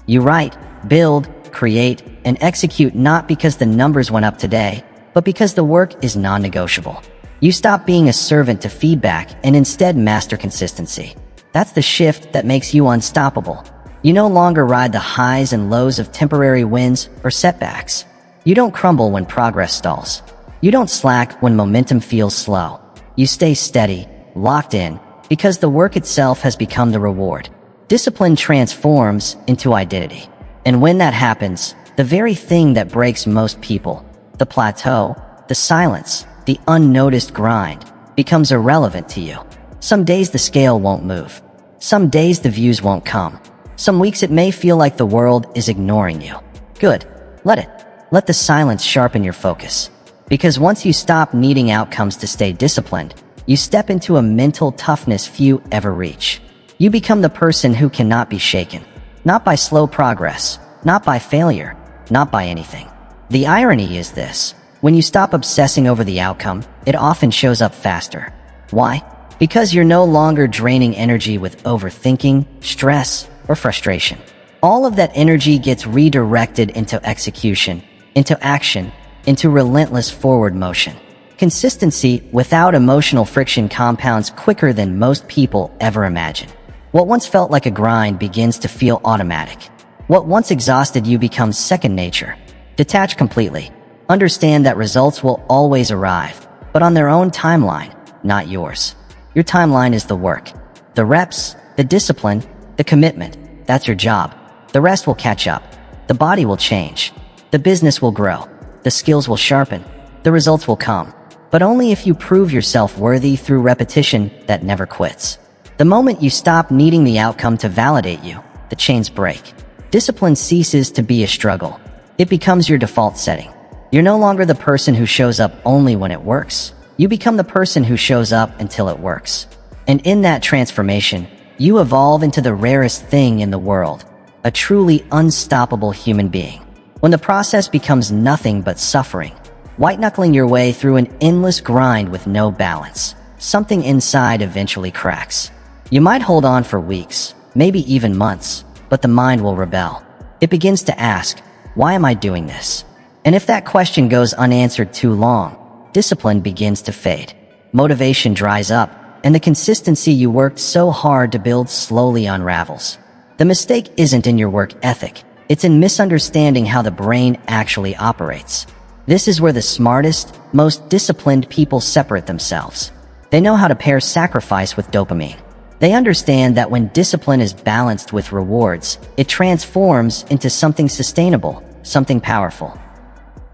You write, build, create, and execute not because the numbers went up today, but because the work is non-negotiable. You stop being a servant to feedback and instead master consistency. That's the shift that makes you unstoppable. You no longer ride the highs and lows of temporary wins or setbacks. You don't crumble when progress stalls. You don't slack when momentum feels slow. You stay steady, locked in, because the work itself has become the reward. Discipline transforms into identity. And when that happens, the very thing that breaks most people, the plateau, the silence, the unnoticed grind, becomes irrelevant to you. Some days the scale won't move. Some days the views won't come. Some weeks it may feel like the world is ignoring you. Good. Let it. Let the silence sharpen your focus. Because once you stop needing outcomes to stay disciplined, you step into a mental toughness few ever reach. You become the person who cannot be shaken. Not by slow progress, not by failure, not by anything. The irony is this: when you stop obsessing over the outcome, it often shows up faster. Why? Because you're no longer draining energy with overthinking, stress, or frustration. All of that energy gets redirected into execution, into action, into relentless forward motion. Consistency without emotional friction compounds quicker than most people ever imagine. What once felt like a grind begins to feel automatic. What once exhausted you becomes second nature. Detach completely. Understand that results will always arrive, but on their own timeline, not yours. Your timeline is the work. The reps, the discipline, the commitment. That's your job. The rest will catch up. The body will change. The business will grow. The skills will sharpen. The results will come. But only if you prove yourself worthy through repetition that never quits. The moment you stop needing the outcome to validate you, the chains break. Discipline ceases to be a struggle. It becomes your default setting. You're no longer the person who shows up only when it works. You become the person who shows up until it works. And in that transformation, you evolve into the rarest thing in the world, a truly unstoppable human being. When the process becomes nothing but suffering, white-knuckling your way through an endless grind with no balance, something inside eventually cracks. You might hold on for weeks, maybe even months, but the mind will rebel. It begins to ask, why am I doing this? And if that question goes unanswered too long, discipline begins to fade. Motivation dries up, and the consistency you worked so hard to build slowly unravels. The mistake isn't in your work ethic. It's in misunderstanding how the brain actually operates. This is where the smartest, most disciplined people separate themselves. They know how to pair sacrifice with dopamine. They understand that when discipline is balanced with rewards, it transforms into something sustainable, something powerful.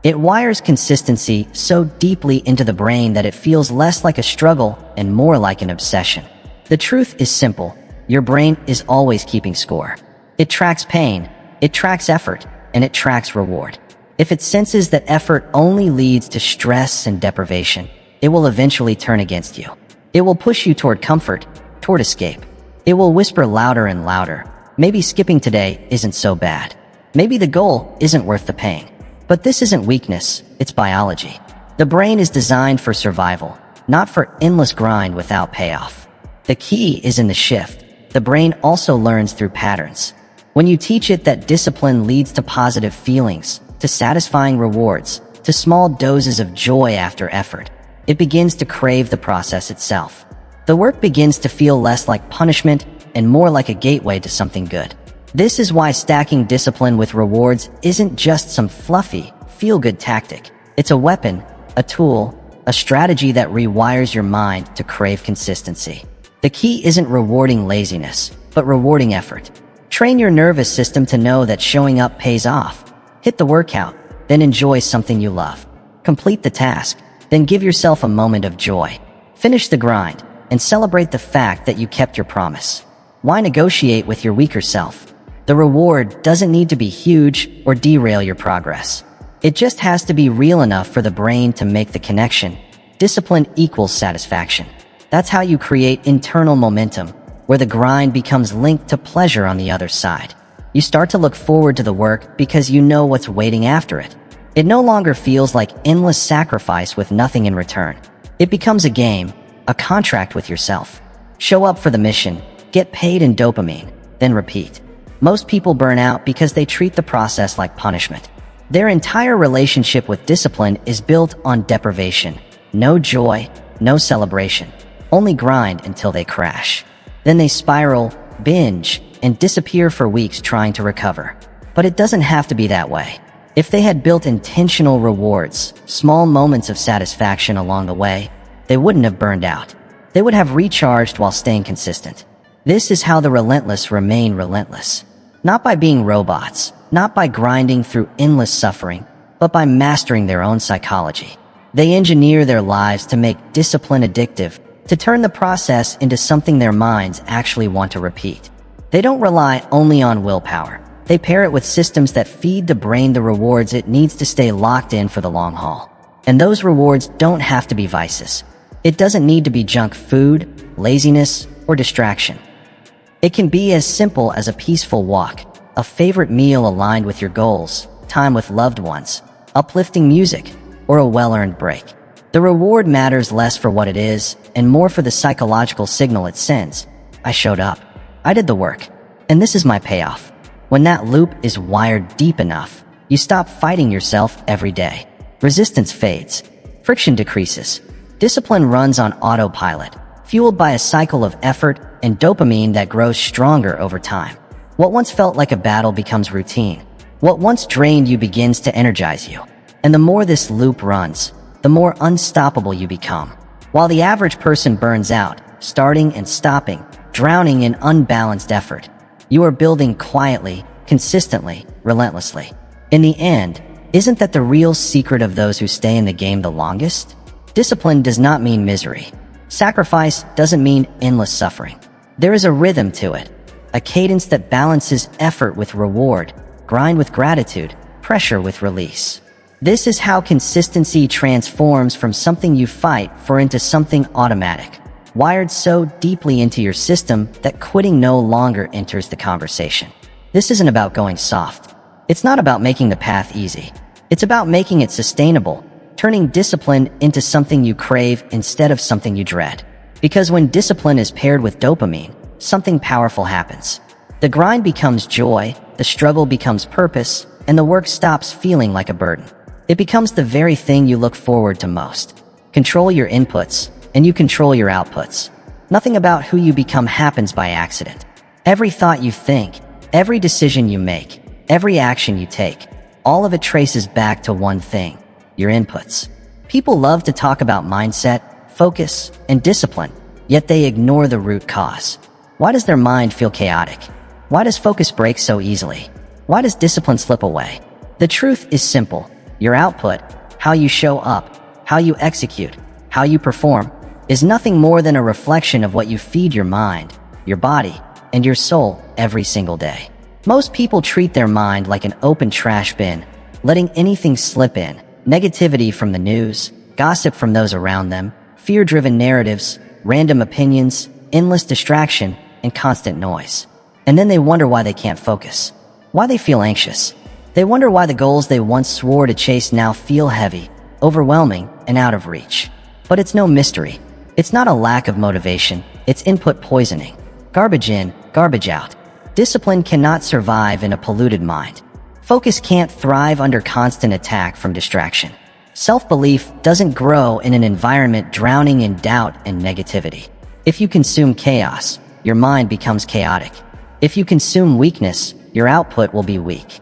It wires consistency so deeply into the brain that it feels less like a struggle and more like an obsession. The truth is simple. Your brain is always keeping score. It tracks pain, it tracks effort, and it tracks reward. If it senses that effort only leads to stress and deprivation, it will eventually turn against you. It will push you toward comfort, toward escape. It will whisper louder and louder. Maybe skipping today isn't so bad. Maybe the goal isn't worth the pain. But this isn't weakness, it's biology. The brain is designed for survival, not for endless grind without payoff. The key is in the shift. The brain also learns through patterns. When you teach it that discipline leads to positive feelings, to satisfying rewards, to small doses of joy after effort, it begins to crave the process itself. The work begins to feel less like punishment and more like a gateway to something good. This is why stacking discipline with rewards isn't just some fluffy, feel-good tactic. It's a weapon, a tool, a strategy that rewires your mind to crave consistency. The key isn't rewarding laziness, but rewarding effort. Train your nervous system to know that showing up pays off. Hit the workout, then enjoy something you love. Complete the task, then give yourself a moment of joy. Finish the grind, and celebrate the fact that you kept your promise. Why negotiate with your weaker self? The reward doesn't need to be huge or derail your progress. It just has to be real enough for the brain to make the connection. Discipline equals satisfaction. That's how you create internal momentum, where the grind becomes linked to pleasure on the other side. You start to look forward to the work because you know what's waiting after it. It no longer feels like endless sacrifice with nothing in return. It becomes a game, a contract with yourself. Show up for the mission, get paid in dopamine, then repeat. Most people burn out because they treat the process like punishment. Their entire relationship with discipline is built on deprivation. No joy, no celebration. Only grind until they crash. Then they spiral, binge, and disappear for weeks trying to recover. But it doesn't have to be that way. If they had built intentional rewards, small moments of satisfaction along the way, they wouldn't have burned out. They would have recharged while staying consistent. This is how the relentless remain relentless. Not by being robots, not by grinding through endless suffering, but by mastering their own psychology. They engineer their lives to make discipline addictive, to turn the process into something their minds actually want to repeat. They don't rely only on willpower. They pair it with systems that feed the brain the rewards it needs to stay locked in for the long haul. And those rewards don't have to be vices. It doesn't need to be junk food, laziness, or distraction. It can be as simple as a peaceful walk, a favorite meal aligned with your goals, time with loved ones, uplifting music, or a well-earned break. The reward matters less for what it is and more for the psychological signal it sends. I showed up. I did the work. And this is my payoff. When that loop is wired deep enough, you stop fighting yourself every day. Resistance fades. Friction decreases. Discipline runs on autopilot, fueled by a cycle of effort and dopamine that grows stronger over time. What once felt like a battle becomes routine. What once drained you begins to energize you. And the more this loop runs, the more unstoppable you become. While the average person burns out, starting and stopping, drowning in unbalanced effort, you are building quietly, consistently, relentlessly. In the end, isn't that the real secret of those who stay in the game the longest? Discipline does not mean misery. Sacrifice doesn't mean endless suffering. There is a rhythm to it, a cadence that balances effort with reward, grind with gratitude, pressure with release. This is how consistency transforms from something you fight for into something automatic, wired so deeply into your system that quitting no longer enters the conversation. This isn't about going soft. It's not about making the path easy. It's about making it sustainable, turning discipline into something you crave instead of something you dread. Because when discipline is paired with dopamine, something powerful happens. The grind becomes joy, the struggle becomes purpose, and the work stops feeling like a burden. It becomes the very thing you look forward to most. Control your inputs, and you control your outputs. Nothing about who you become happens by accident. Every thought you think, every decision you make, every action you take, all of it traces back to one thing: your inputs. People love to talk about mindset, focus, and discipline, yet they ignore the root cause. Why does their mind feel chaotic? Why does focus break so easily? Why does discipline slip away? The truth is simple. Your output, how you show up, how you execute, how you perform, is nothing more than a reflection of what you feed your mind, your body, and your soul every single day. Most people treat their mind like an open trash bin, letting anything slip in: negativity from the news, gossip from those around them, fear-driven narratives, random opinions, endless distraction, and constant noise. And then they wonder why they can't focus, why they feel anxious. They wonder why the goals they once swore to chase now feel heavy, overwhelming, and out of reach. But it's no mystery. It's not a lack of motivation, it's input poisoning. Garbage in, garbage out. Discipline cannot survive in a polluted mind. Focus can't thrive under constant attack from distraction. Self-belief doesn't grow in an environment drowning in doubt and negativity. If you consume chaos, your mind becomes chaotic. If you consume weakness, your output will be weak.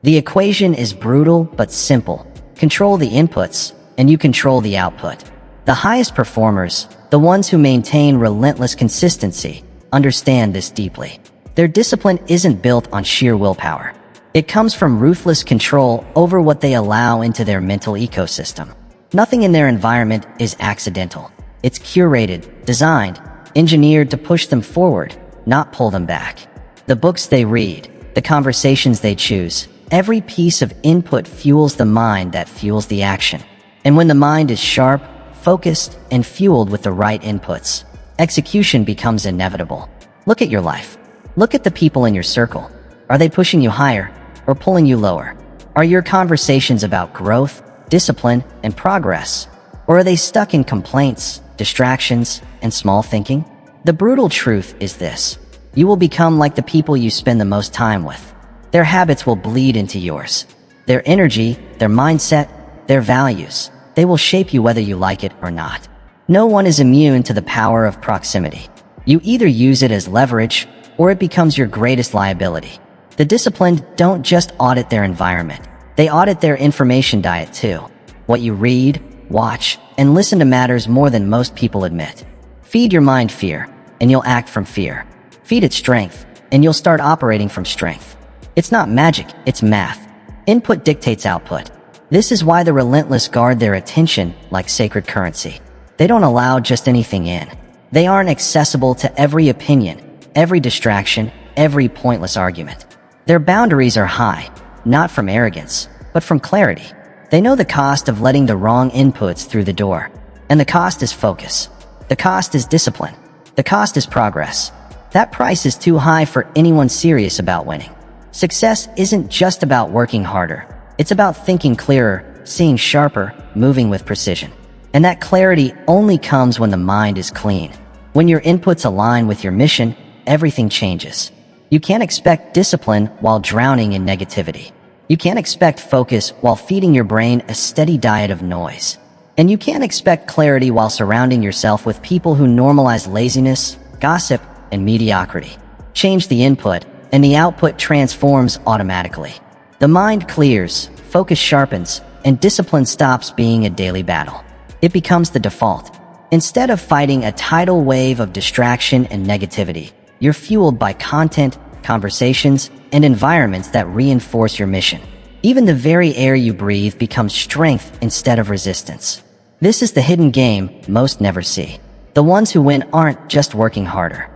The equation is brutal but simple. Control the inputs, and you control the output. The highest performers, the ones who maintain relentless consistency, understand this deeply. Their discipline isn't built on sheer willpower. It comes from ruthless control over what they allow into their mental ecosystem. Nothing in their environment is accidental. It's curated, designed, engineered to push them forward, not pull them back. The books they read, the conversations they choose, every piece of input fuels the mind that fuels the action. And when the mind is sharp, focused, and fueled with the right inputs, execution becomes inevitable. Look at your life. Look at the people in your circle. Are they pushing you higher or pulling you lower? Are your conversations about growth, discipline, and progress? Or are they stuck in complaints, distractions, and small thinking? The brutal truth is this: you will become like the people you spend the most time with. Their habits will bleed into yours. Their energy, their mindset, their values, they will shape you whether you like it or not. No one is immune to the power of proximity. You either use it as leverage, or it becomes your greatest liability. The disciplined don't just audit their environment. They audit their information diet too. What you read, watch, and listen to matters more than most people admit. Feed your mind fear, and you'll act from fear. Feed it strength, and you'll start operating from strength. It's not magic, it's math. Input dictates output. This is why the relentless guard their attention like sacred currency. They don't allow just anything in. They aren't accessible to every opinion, every distraction, every pointless argument. Their boundaries are high, not from arrogance, but from clarity. They know the cost of letting the wrong inputs through the door. And the cost is focus. The cost is discipline. The cost is progress. That price is too high for anyone serious about winning. Success isn't just about working harder. It's about thinking clearer, seeing sharper, moving with precision. And that clarity only comes when the mind is clean. When your inputs align with your mission, everything changes. You can't expect discipline while drowning in negativity. You can't expect focus while feeding your brain a steady diet of noise. And you can't expect clarity while surrounding yourself with people who normalize laziness, gossip, and mediocrity. Change the input, and the output transforms automatically. The mind clears, focus sharpens, and discipline stops being a daily battle. It becomes the default. Instead of fighting a tidal wave of distraction and negativity, you're fueled by content, conversations, and environments that reinforce your mission. Even the very air you breathe becomes strength instead of resistance. This is the hidden game most never see. The ones who win aren't just working harder.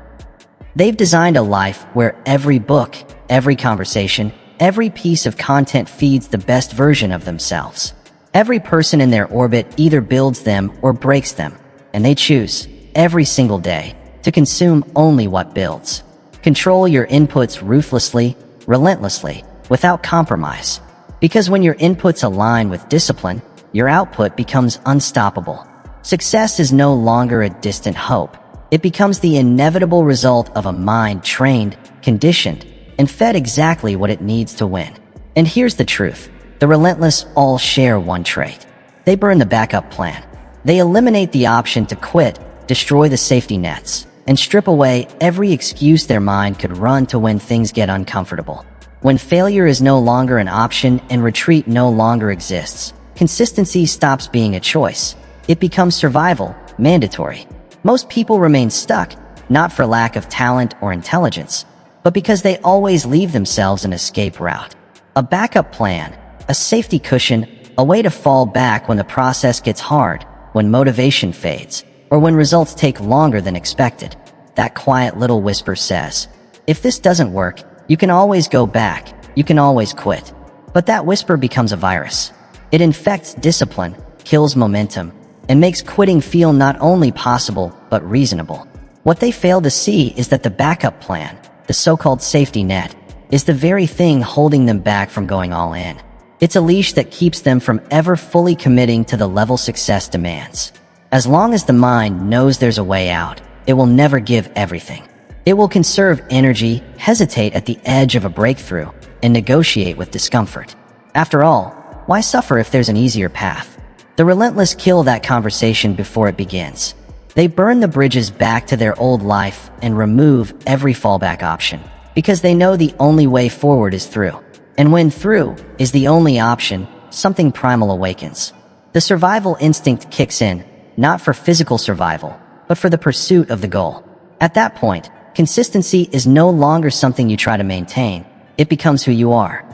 They've designed a life where every book, every conversation, every piece of content feeds the best version of themselves. Every person in their orbit either builds them or breaks them, and they choose, every single day, to consume only what builds. Control your inputs ruthlessly, relentlessly, without compromise. Because when your inputs align with discipline, your output becomes unstoppable. Success is no longer a distant hope. It becomes the inevitable result of a mind trained, conditioned, and fed exactly what it needs to win. And here's the truth. The relentless all share one trait. They burn the backup plan. They eliminate the option to quit, destroy the safety nets, and strip away every excuse their mind could run to when things get uncomfortable. When failure is no longer an option and retreat no longer exists, consistency stops being a choice. It becomes survival, mandatory. Most people remain stuck, not for lack of talent or intelligence, but because they always leave themselves an escape route. A backup plan, a safety cushion, a way to fall back when the process gets hard, when motivation fades, or when results take longer than expected. That quiet little whisper says, if this doesn't work, you can always go back, you can always quit. But that whisper becomes a virus. It infects discipline, kills momentum, and makes quitting feel not only possible, but reasonable. What they fail to see is that the backup plan, the so-called safety net, is the very thing holding them back from going all in. It's a leash that keeps them from ever fully committing to the level success demands. As long as the mind knows there's a way out, it will never give everything. It will conserve energy, hesitate at the edge of a breakthrough, and negotiate with discomfort. After all, why suffer if there's an easier path? The relentless kill that conversation before it begins. They burn the bridges back to their old life and remove every fallback option, because they know the only way forward is through. And when through is the only option, something primal awakens. The survival instinct kicks in, not for physical survival, but for the pursuit of the goal. At that point, consistency is no longer something you try to maintain. It becomes who you are.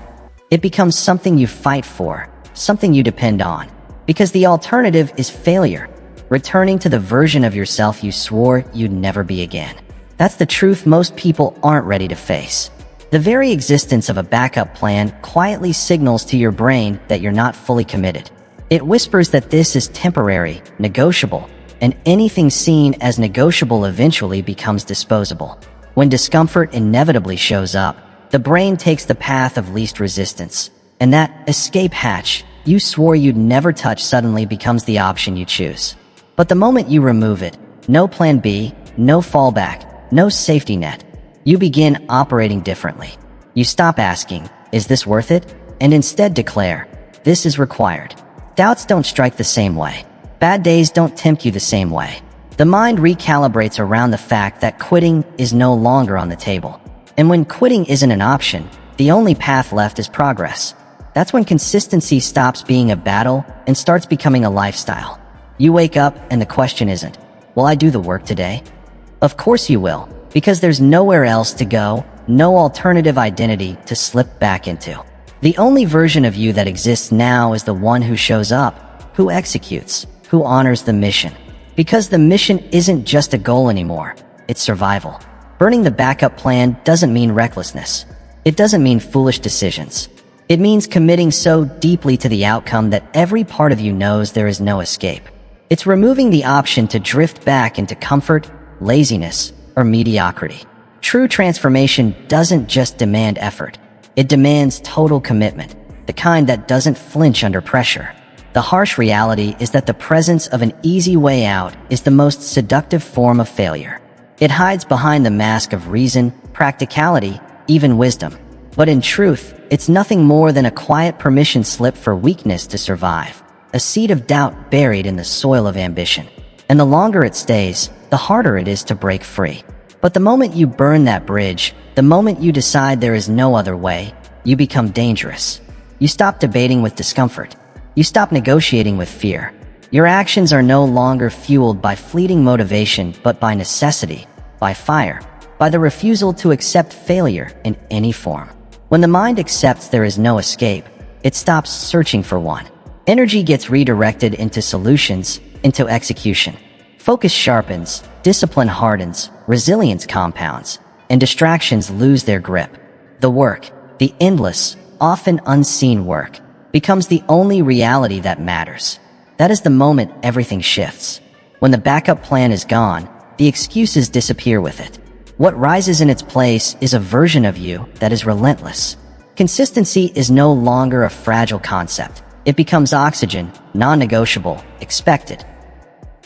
It becomes something you fight for, something you depend on. Because the alternative is failure, returning to the version of yourself you swore you'd never be again. That's the truth most people aren't ready to face. The very existence of a backup plan quietly signals to your brain that you're not fully committed. It whispers that this is temporary, negotiable, and anything seen as negotiable eventually becomes disposable. When discomfort inevitably shows up, the brain takes the path of least resistance, and that escape hatch you swore you'd never touch suddenly becomes the option you choose. But the moment you remove it, no plan B, no fallback, no safety net, you begin operating differently. You stop asking, is this worth it? And instead declare, this is required. Doubts don't strike the same way. Bad days don't tempt you the same way. The mind recalibrates around the fact that quitting is no longer on the table. And when quitting isn't an option, the only path left is progress. That's when consistency stops being a battle and starts becoming a lifestyle. You wake up and the question isn't, will I do the work today? Of course you will, because there's nowhere else to go, no alternative identity to slip back into. The only version of you that exists now is the one who shows up, who executes, who honors the mission. Because the mission isn't just a goal anymore, it's survival. Burning the backup plan doesn't mean recklessness. It doesn't mean foolish decisions. It means committing so deeply to the outcome that every part of you knows there is no escape. It's removing the option to drift back into comfort, laziness, or mediocrity. True transformation doesn't just demand effort. It demands total commitment, the kind that doesn't flinch under pressure. The harsh reality is that the presence of an easy way out is the most seductive form of failure. It hides behind the mask of reason, practicality, even wisdom. But in truth, it's nothing more than a quiet permission slip for weakness to survive. a seed of doubt buried in the soil of ambition. And the longer it stays, the harder it is to break free. But the moment you burn that bridge, the moment you decide there is no other way, you become dangerous. You stop debating with discomfort. You stop negotiating with fear. Your actions are no longer fueled by fleeting motivation, but by necessity, by fire, by the refusal to accept failure in any form. When the mind accepts there is no escape, it stops searching for one. Energy gets redirected into solutions, into execution. Focus sharpens, discipline hardens, resilience compounds, and distractions lose their grip. The work, the endless, often unseen work, becomes the only reality that matters. That is the moment everything shifts. When the backup plan is gone, the excuses disappear with it. What rises in its place is a version of you that is relentless. Consistency is no longer a fragile concept. It becomes oxygen, non-negotiable, expected.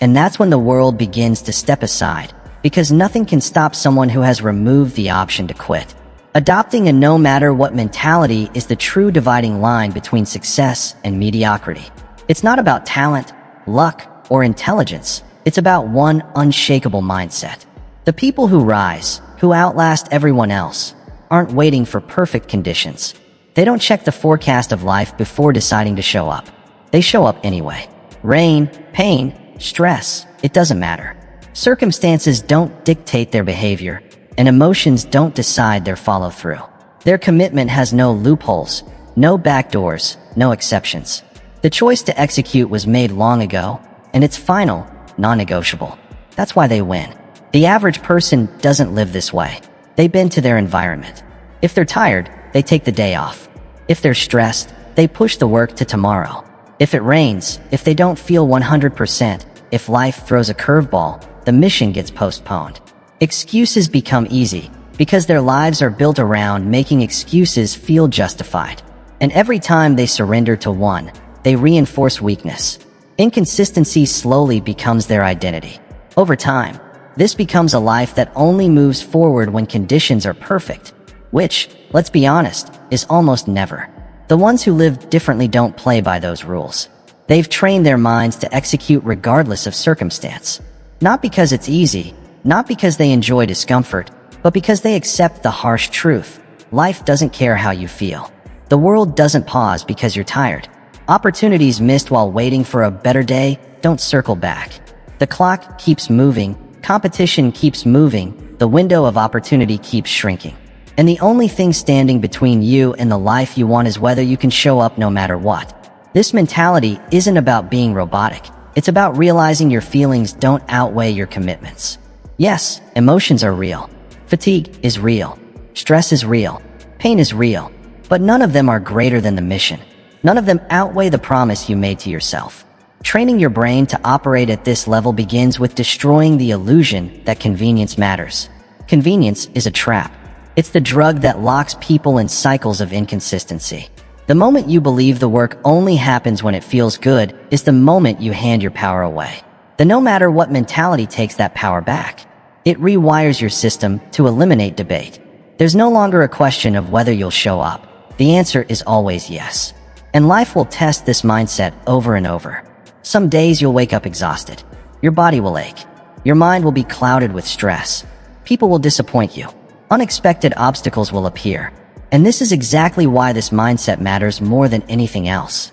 And that's when the world begins to step aside, because nothing can stop someone who has removed the option to quit. Adopting a no-matter-what mentality is the true dividing line between success and mediocrity. It's not about talent, luck, or intelligence. It's about one unshakable mindset. The people who rise, who outlast everyone else, aren't waiting for perfect conditions. They don't check the forecast of life before deciding to show up. They show up anyway. Rain, pain, stress, it doesn't matter. Circumstances don't dictate their behavior, and emotions don't decide their follow-through. Their commitment has no loopholes, no backdoors, no exceptions. The choice to execute was made long ago, and it's final, non-negotiable. That's why they win. The average person doesn't live this way. They bend to their environment. If they're tired, they take the day off. If they're stressed, they push the work to tomorrow. If it rains, if they don't feel 100%, if life throws a curveball, the mission gets postponed. Excuses become easy because their lives are built around making excuses feel justified. And every time they surrender to one, they reinforce weakness. Inconsistency slowly becomes their identity. Over time, this becomes a life that only moves forward when conditions are perfect, which, let's be honest, is almost never. The ones who live differently don't play by those rules. They've trained their minds to execute regardless of circumstance. Not because it's easy, not because they enjoy discomfort, but because they accept the harsh truth. Life doesn't care how you feel. The world doesn't pause because you're tired. Opportunities missed while waiting for a better day don't circle back. The clock keeps moving, competition keeps moving, the window of opportunity keeps shrinking. And the only thing standing between you and the life you want is whether you can show up no matter what. This mentality isn't about being robotic. It's about realizing your feelings don't outweigh your commitments. Yes, emotions are real. Fatigue is real. Stress is real. Pain is real. But none of them are greater than the mission. None of them outweigh the promise you made to yourself. Training your brain to operate at this level begins with destroying the illusion that convenience matters. Convenience is a trap. It's the drug that locks people in cycles of inconsistency. The moment you believe the work only happens when it feels good is the moment you hand your power away. The no matter what mentality takes that power back. It rewires your system to eliminate debate. There's no longer a question of whether you'll show up. The answer is always yes. And life will test this mindset over and over. Some days you'll wake up exhausted. Your body will ache. Your mind will be clouded with stress. People will disappoint you. Unexpected obstacles will appear. And this is exactly why this mindset matters more than anything else.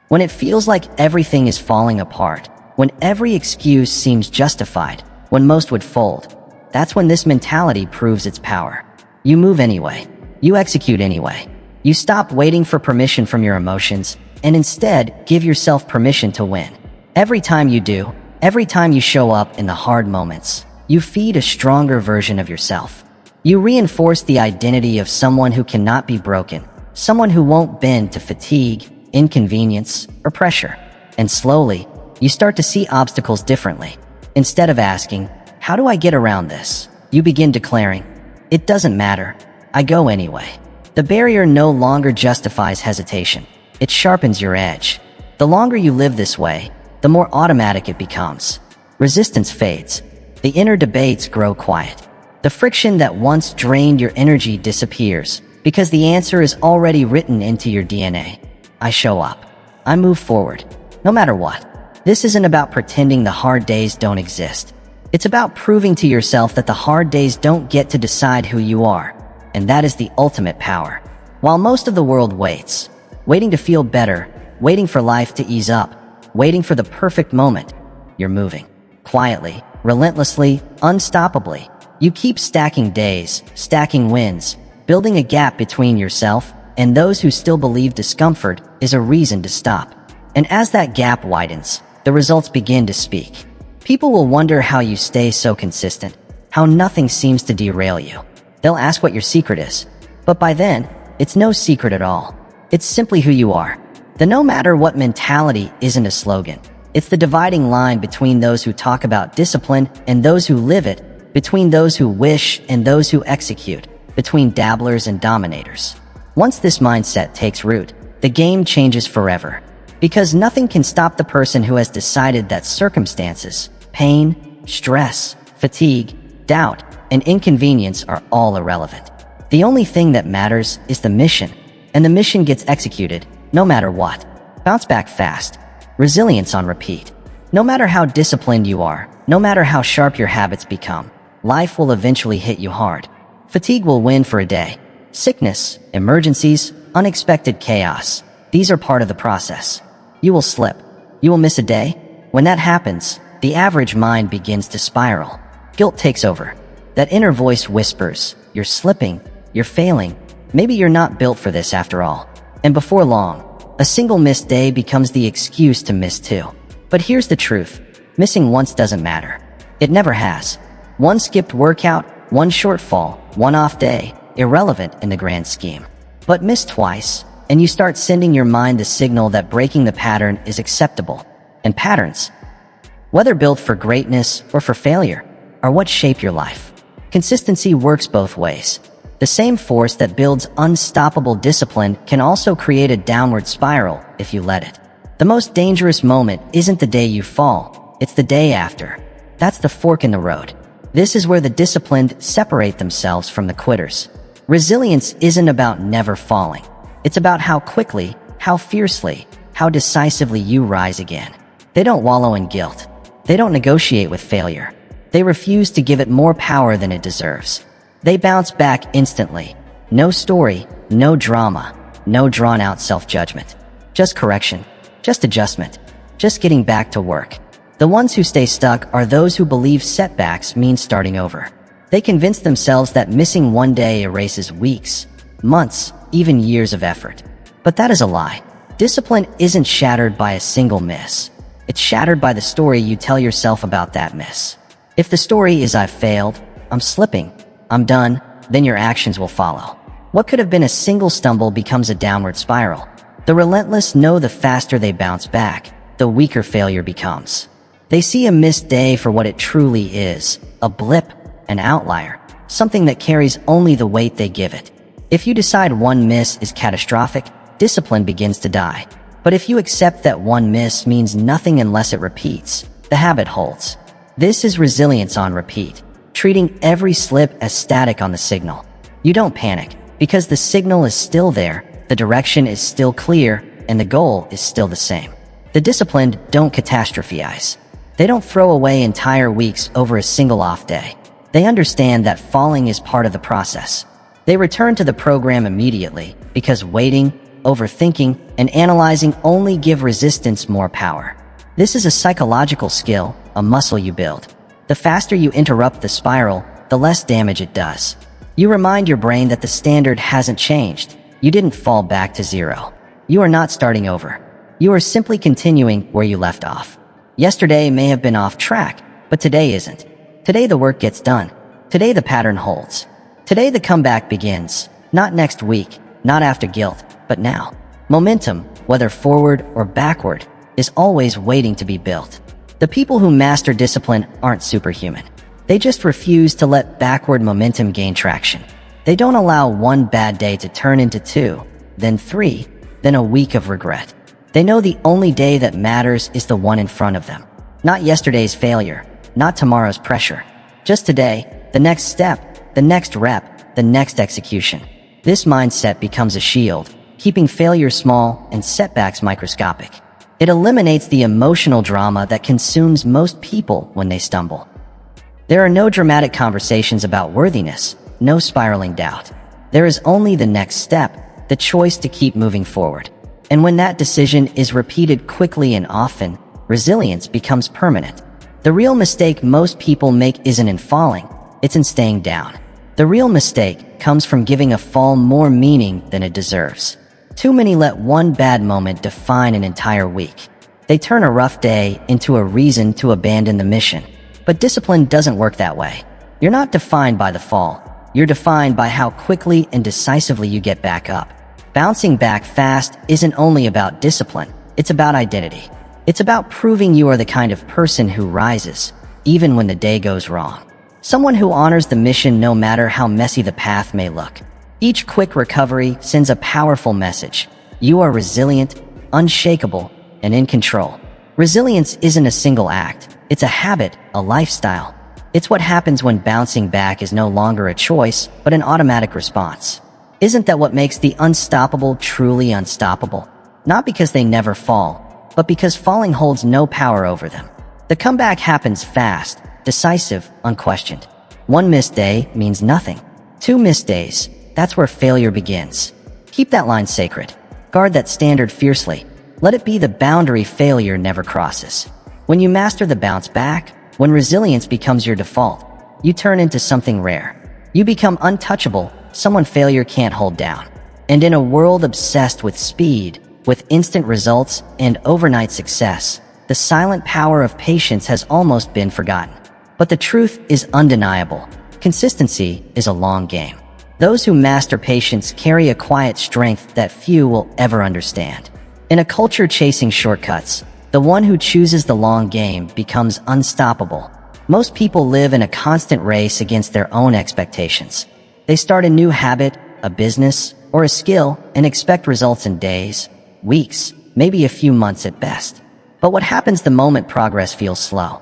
When it feels like everything is falling apart, when every excuse seems justified, when most would fold, that's when this mentality proves its power. You move anyway. You execute anyway. You stop waiting for permission from your emotions and instead give yourself permission to win. Every time you do, every time you show up in the hard moments, you feed a stronger version of yourself. You reinforce the identity of someone who cannot be broken, someone who won't bend to fatigue, inconvenience, or pressure. And slowly, you start to see obstacles differently. Instead of asking, "How do I get around this?" you begin declaring, "It doesn't matter. I go anyway." The barrier no longer justifies hesitation. It sharpens your edge. The longer you live this way, the more automatic it becomes. Resistance fades. The inner debates grow quiet. The friction that once drained your energy disappears because the answer is already written into your DNA. I show up. I move forward. no matter what. This isn't about pretending the hard days don't exist. It's about proving to yourself that the hard days don't get to decide who you are, and that is the ultimate power. While most of the world waits, waiting to feel better, waiting for life to ease up, waiting for the perfect moment, you're moving. Quietly, relentlessly, unstoppably. You keep stacking days, stacking wins, building a gap between yourself and those who still believe discomfort is a reason to stop. And as that gap widens, the results begin to speak. People will wonder how you stay so consistent, how nothing seems to derail you. They'll ask what your secret is. But by then, it's no secret at all. It's simply who you are. The no matter what mentality isn't a slogan. It's the dividing line between those who talk about discipline and those who live it, between those who wish and those who execute, between dabblers and dominators. Once this mindset takes root, the game changes forever. Because nothing can stop the person who has decided that circumstances, pain, stress, fatigue, doubt, and inconvenience are all irrelevant. The only thing that matters is the mission, and the mission gets executed no matter what. Bounce back fast. Resilience on repeat. No matter how disciplined you are, no matter how sharp your habits become, life will eventually hit you hard. Fatigue will win for a day. Sickness, emergencies, unexpected chaos. These are part of the process. You will slip. You will miss a day. When that happens, the average mind begins to spiral. Guilt takes over. That inner voice whispers, "You're slipping. You're failing. Maybe you're not built for this after all." And before long, a single missed day becomes the excuse to miss two. But here's the truth. Missing once doesn't matter. It never has. One skipped workout, one shortfall, one off day, irrelevant in the grand scheme. But miss twice, and you start sending your mind the signal that breaking the pattern is acceptable. And patterns, whether built for greatness or for failure, are what shape your life. Consistency works both ways. The same force that builds unstoppable discipline can also create a downward spiral if you let it. The most dangerous moment isn't the day you fall, it's the day after. That's the fork in the road. This is where the disciplined separate themselves from the quitters. Resilience isn't about never falling. It's about how quickly, how fiercely, how decisively you rise again. They don't wallow in guilt. They don't negotiate with failure. They refuse to give it more power than it deserves. They bounce back instantly. No story, no drama, no drawn-out self-judgment. Just correction, just adjustment, just getting back to work. The ones who stay stuck are those who believe setbacks mean starting over. They convince themselves that missing one day erases weeks, months, even years of effort. But that is a lie. Discipline isn't shattered by a single miss. It's shattered by the story you tell yourself about that miss. If the story is "I've failed, I'm slipping, I'm done," then your actions will follow. What could have been a single stumble becomes a downward spiral. The relentless know the faster they bounce back, the weaker failure becomes. They see a missed day for what it truly is, a blip, an outlier, something that carries only the weight they give it. If you decide one miss is catastrophic, discipline begins to die. But if you accept that one miss means nothing unless it repeats, the habit holds. This is resilience on repeat, treating every slip as static on the signal. You don't panic, because the signal is still there, the direction is still clear, and the goal is still the same. The disciplined don't catastrophize. They don't throw away entire weeks over a single off day. They understand that falling is part of the process. They return to the program immediately, because waiting, overthinking, and analyzing only give resistance more power. This is a psychological skill, a muscle you build. The faster you interrupt the spiral, the less damage it does. You remind your brain that the standard hasn't changed. You didn't fall back to zero. You are not starting over. You are simply continuing where you left off. Yesterday may have been off track, but today isn't. Today the work gets done. Today the pattern holds. Today the comeback begins. Not next week, not after guilt, but now. Momentum, whether forward or backward, is always waiting to be built. The people who master discipline aren't superhuman. They just refuse to let backward momentum gain traction. They don't allow one bad day to turn into two, then three, then a week of regret. They know the only day that matters is the one in front of them. Not yesterday's failure, not tomorrow's pressure. Just today, the next step, the next rep, the next execution. This mindset becomes a shield, keeping failure small and setbacks microscopic. It eliminates the emotional drama that consumes most people when they stumble. There are no dramatic conversations about worthiness, no spiraling doubt. There is only the next step, the choice to keep moving forward. And when that decision is repeated quickly and often, resilience becomes permanent. The real mistake most people make isn't in falling, it's in staying down. The real mistake comes from giving a fall more meaning than it deserves. Too many let one bad moment define an entire week. They turn a rough day into a reason to abandon the mission. But discipline doesn't work that way. You're not defined by the fall. You're defined by how quickly and decisively you get back up. Bouncing back fast isn't only about discipline, it's about identity. It's about proving you are the kind of person who rises, even when the day goes wrong. Someone who honors the mission no matter how messy the path may look. Each quick recovery sends a powerful message. You are resilient, unshakable, and in control. Resilience isn't a single act. It's a habit, a lifestyle. It's what happens when bouncing back is no longer a choice, but an automatic response. Isn't that what makes the unstoppable truly unstoppable? Not because they never fall, but because falling holds no power over them. The comeback happens fast, decisive, unquestioned. One missed day means nothing. 2 missed days, that's where failure begins. Keep that line sacred. Guard that standard fiercely. Let it be the boundary failure never crosses. When you master the bounce back, when resilience becomes your default, you turn into something rare. You become untouchable, someone failure can't hold down. And in a world obsessed with speed, with instant results and overnight success, the silent power of patience has almost been forgotten. But the truth is undeniable. Consistency is a long game. Those who master patience carry a quiet strength that few will ever understand. In a culture chasing shortcuts, the one who chooses the long game becomes unstoppable. Most people live in a constant race against their own expectations. They start a new habit, a business, or a skill and expect results in days, weeks, maybe a few months at best. But what happens the moment progress feels slow?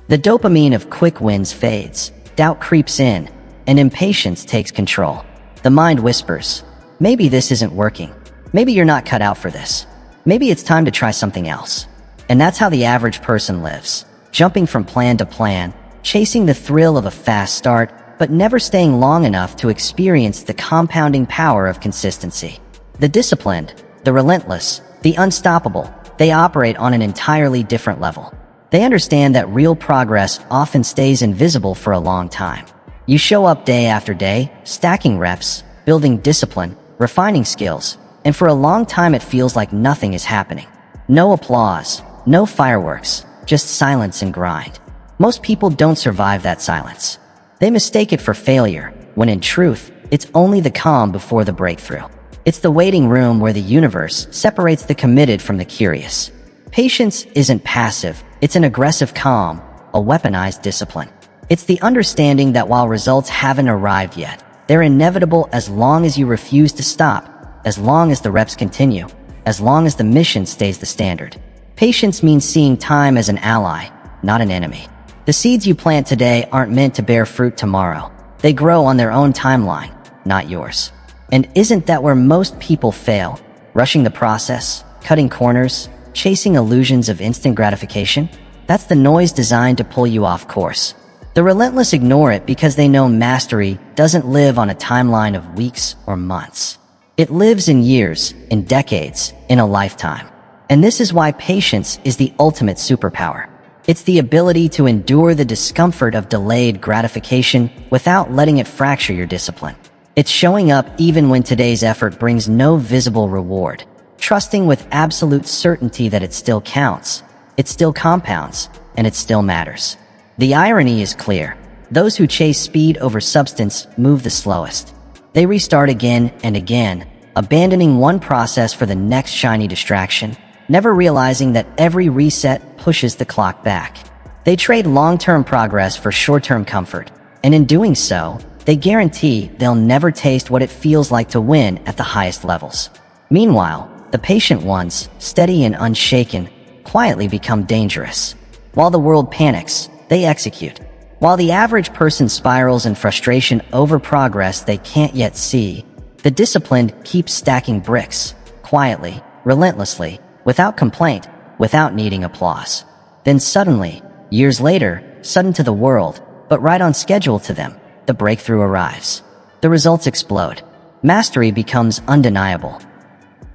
The dopamine of quick wins fades, doubt creeps in, and impatience takes control. The mind whispers, maybe this isn't working. Maybe you're not cut out for this. Maybe it's time to try something else. And that's how the average person lives, jumping from plan to plan, chasing the thrill of a fast start, but never staying long enough to experience the compounding power of consistency. The disciplined, the relentless, the unstoppable, they operate on an entirely different level. They understand that real progress often stays invisible for a long time. You show up day after day, stacking reps, building discipline, refining skills, and for a long time it feels like nothing is happening. No applause, no fireworks, just silence and grind. Most people don't survive that silence. They mistake it for failure, when in truth, it's only the calm before the breakthrough. It's the waiting room where the universe separates the committed from the curious. Patience isn't passive, it's an aggressive calm, a weaponized discipline. It's the understanding that while results haven't arrived yet, they're inevitable as long as you refuse to stop, as long as the reps continue, as long as the mission stays the standard. Patience means seeing time as an ally, not an enemy. The seeds you plant today aren't meant to bear fruit tomorrow. They grow on their own timeline, not yours. And isn't that where most people fail? Rushing the process, cutting corners, chasing illusions of instant gratification? That's the noise designed to pull you off course. The relentless ignore it because they know mastery doesn't live on a timeline of weeks or months. It lives in years, in decades, in a lifetime. And this is why patience is the ultimate superpower. It's the ability to endure the discomfort of delayed gratification without letting it fracture your discipline. It's showing up even when today's effort brings no visible reward, trusting with absolute certainty that it still counts, it still compounds, and it still matters. The irony is clear. Those who chase speed over substance move the slowest. They restart again and again, abandoning one process for the next shiny distraction, never realizing that every reset pushes the clock back. They trade long-term progress for short-term comfort, and in doing so, they guarantee they'll never taste what it feels like to win at the highest levels. Meanwhile, the patient ones, steady and unshaken, quietly become dangerous. While the world panics, they execute. While the average person spirals in frustration over progress they can't yet see, the disciplined keep stacking bricks, quietly, relentlessly, without complaint, without needing applause. Then suddenly, years later, sudden to the world, but right on schedule to them, the breakthrough arrives. The results explode. Mastery becomes undeniable.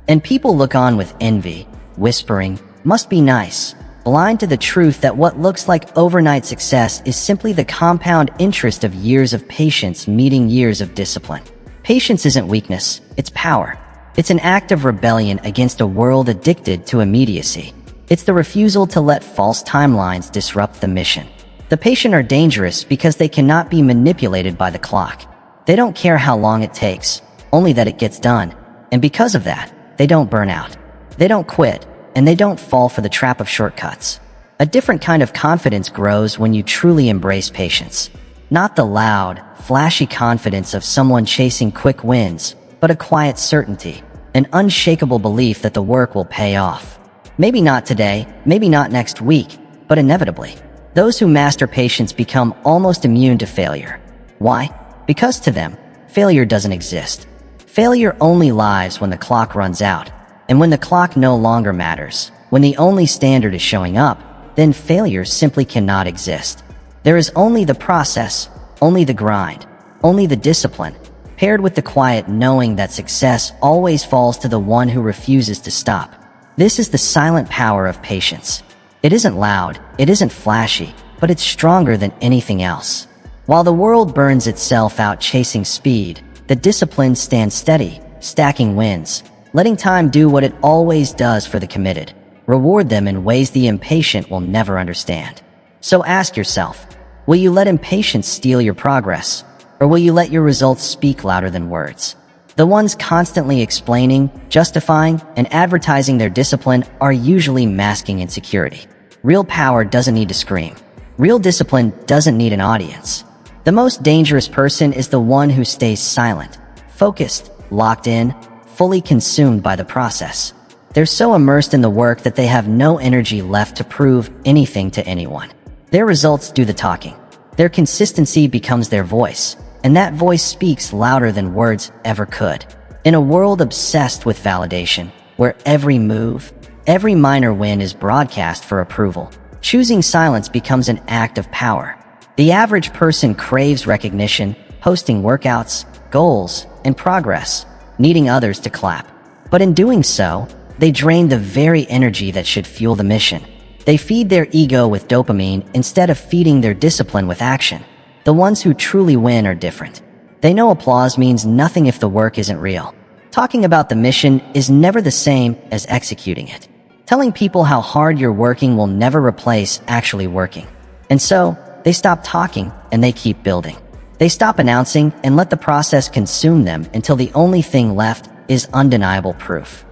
And people look on with envy, whispering, "Must be nice," blind to the truth that what looks like overnight success is simply the compound interest of years of patience meeting years of discipline. Patience isn't weakness, it's power. It's an act of rebellion against a world addicted to immediacy. It's the refusal to let false timelines disrupt the mission. The patient are dangerous because they cannot be manipulated by the clock. They don't care how long it takes, only that it gets done. And because of that, they don't burn out. They don't quit, and they don't fall for the trap of shortcuts. A different kind of confidence grows when you truly embrace patience. Not the loud, flashy confidence of someone chasing quick wins, but a quiet certainty, an unshakable belief that the work will pay off. Maybe not today, maybe not next week, but inevitably. Those who master patience become almost immune to failure. Why? Because to them, failure doesn't exist. Failure only lies when the clock runs out. And when the clock no longer matters, when the only standard is showing up, then failure simply cannot exist. There is only the process, only the grind, only the discipline, paired with the quiet knowing that success always falls to the one who refuses to stop. This is the silent power of patience. It isn't loud, it isn't flashy, but it's stronger than anything else. While the world burns itself out chasing speed, the discipline stands steady, stacking wins, letting time do what it always does for the committed, reward them in ways the impatient will never understand. So ask yourself, will you let impatience steal your progress, or will you let your results speak louder than words? The ones constantly explaining, justifying, and advertising their discipline are usually masking insecurity. Real power doesn't need to scream. Real discipline doesn't need an audience. The most dangerous person is the one who stays silent, focused, locked in, fully consumed by the process. They're so immersed in the work that they have no energy left to prove anything to anyone. Their results do the talking. Their consistency becomes their voice, and that voice speaks louder than words ever could. In a world obsessed with validation, where every move, every minor win is broadcast for approval, choosing silence becomes an act of power. The average person craves recognition, posting workouts, goals, and progress, needing others to clap. But in doing so, they drain the very energy that should fuel the mission. They feed their ego with dopamine instead of feeding their discipline with action. The ones who truly win are different. They know applause means nothing if the work isn't real. Talking about the mission is never the same as executing it. Telling people how hard you're working will never replace actually working. And so, they stop talking and they keep building. They stop announcing and let the process consume them until the only thing left is undeniable proof.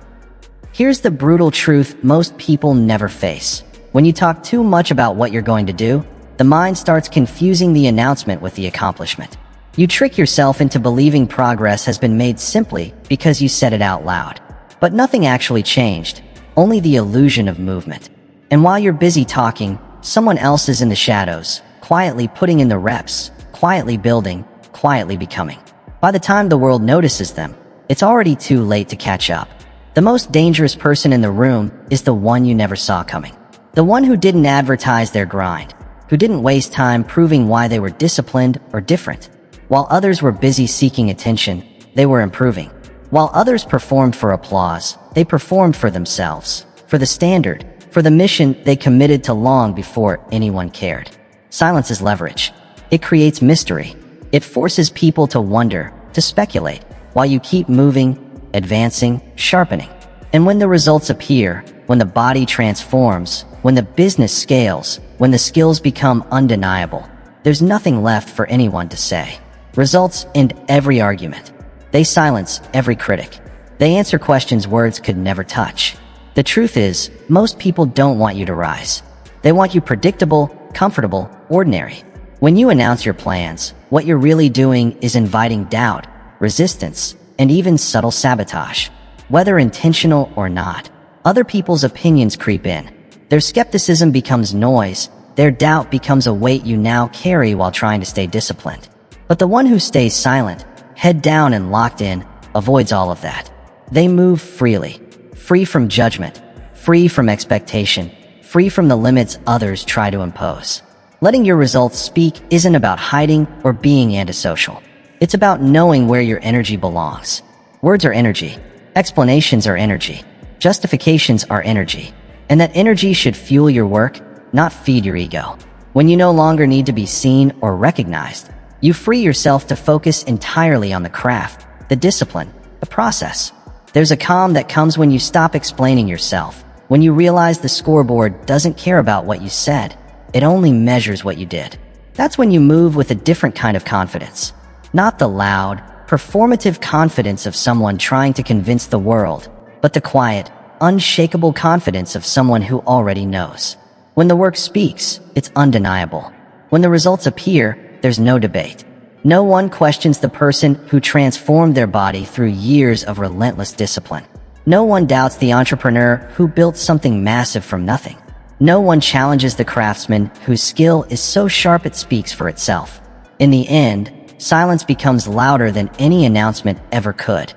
Here's the brutal truth most people never face. When you talk too much about what you're going to do, the mind starts confusing the announcement with the accomplishment. You trick yourself into believing progress has been made simply because you said it out loud. But nothing actually changed, only the illusion of movement. And while you're busy talking, someone else is in the shadows, quietly putting in the reps, quietly building, quietly becoming. By the time the world notices them, it's already too late to catch up. The most dangerous person in the room is the one you never saw coming. The one who didn't advertise their grind, who didn't waste time proving why they were disciplined or different. While others were busy seeking attention, they were improving. While others performed for applause, they performed for themselves, for the standard, for the mission they committed to long before anyone cared. Silence is leverage. It creates mystery. It forces people to wonder, to speculate, while you keep moving, advancing, sharpening. And when the results appear, when the body transforms, when the business scales, when the skills become undeniable, there's nothing left for anyone to say. Results end every argument. They silence every critic. They answer questions words could never touch. The truth is, most people don't want you to rise. They want you predictable, comfortable, ordinary. When you announce your plans, what you're really doing is inviting doubt, resistance, and even subtle sabotage. Whether intentional or not, other people's opinions creep in. Their skepticism becomes noise. Their doubt becomes a weight you now carry while trying to stay disciplined. But the one who stays silent, head down and locked in, avoids all of that. They move freely, free from judgment, free from expectation, free from the limits others try to impose. Letting your results speak isn't about hiding or being antisocial. It's about knowing where your energy belongs. Words are energy. Explanations are energy. Justifications are energy. And that energy should fuel your work, not feed your ego. When you no longer need to be seen or recognized, you free yourself to focus entirely on the craft, the discipline, the process. There's a calm that comes when you stop explaining yourself, when you realize the scoreboard doesn't care about what you said, it only measures what you did. That's when you move with a different kind of confidence. Not the loud, performative confidence of someone trying to convince the world, but the quiet, unshakable confidence of someone who already knows. When the work speaks, it's undeniable. When the results appear, there's no debate. No one questions the person who transformed their body through years of relentless discipline. No one doubts the entrepreneur who built something massive from nothing. No one challenges the craftsman whose skill is so sharp it speaks for itself. In the end, silence becomes louder than any announcement ever could.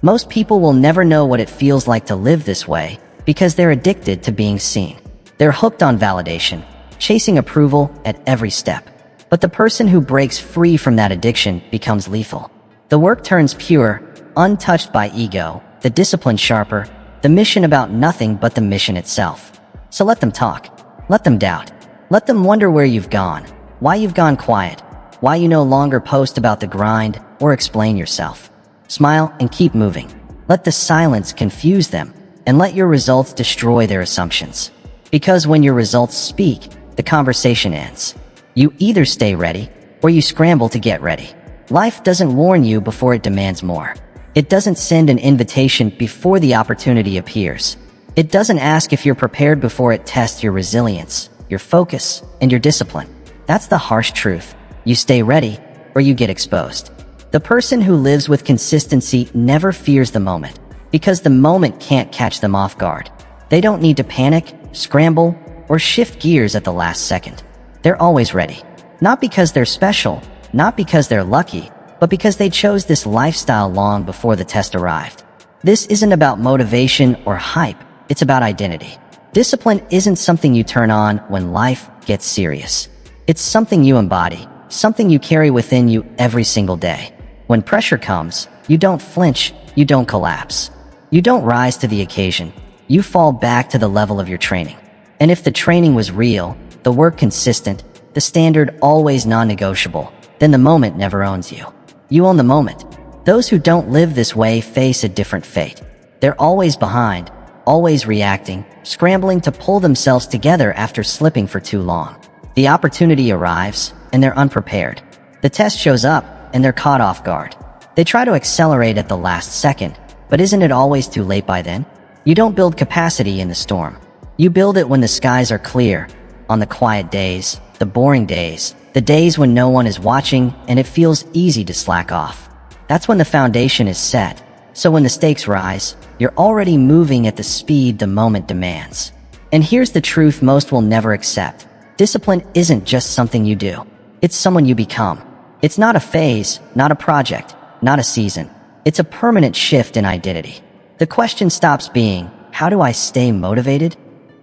Most people will never know what it feels like to live this way because they're addicted to being seen. They're hooked on validation, chasing approval at every step. But the person who breaks free from that addiction becomes lethal. The work turns pure, untouched by ego, the discipline sharper, the mission about nothing but the mission itself. So let them talk. Let them doubt. Let them wonder where you've gone, why you've gone quiet, why you no longer post about the grind or explain yourself. Smile and keep moving. Let the silence confuse them, and let your results destroy their assumptions. Because when your results speak, the conversation ends. You either stay ready, or you scramble to get ready. Life doesn't warn you before it demands more. It doesn't send an invitation before the opportunity appears. It doesn't ask if you're prepared before it tests your resilience, your focus, and your discipline. That's the harsh truth. You stay ready, or you get exposed. The person who lives with consistency never fears the moment, because the moment can't catch them off guard. They don't need to panic, scramble, or shift gears at the last second. They're always ready. Not because they're special, not because they're lucky, but because they chose this lifestyle long before the test arrived. This isn't about motivation or hype, it's about identity. Discipline isn't something you turn on when life gets serious. It's something you embody, something you carry within you every single day. When pressure comes, you don't flinch, you don't collapse. You don't rise to the occasion, you fall back to the level of your training. And if the training was real, the work consistent, the standard always non-negotiable, then the moment never owns you. You own the moment. Those who don't live this way face a different fate. They're always behind, always reacting, scrambling to pull themselves together after slipping for too long. The opportunity arrives, and they're unprepared. The test shows up, and they're caught off guard. They try to accelerate at the last second, but isn't it always too late by then? You don't build capacity in the storm. You build it when the skies are clear, on the quiet days, the boring days, the days when no one is watching and it feels easy to slack off. That's when the foundation is set. So when the stakes rise, you're already moving at the speed the moment demands. And here's the truth most will never accept. Discipline isn't just something you do. It's someone you become. It's not a phase, not a project, not a season. It's a permanent shift in identity. The question stops being, how do I stay motivated?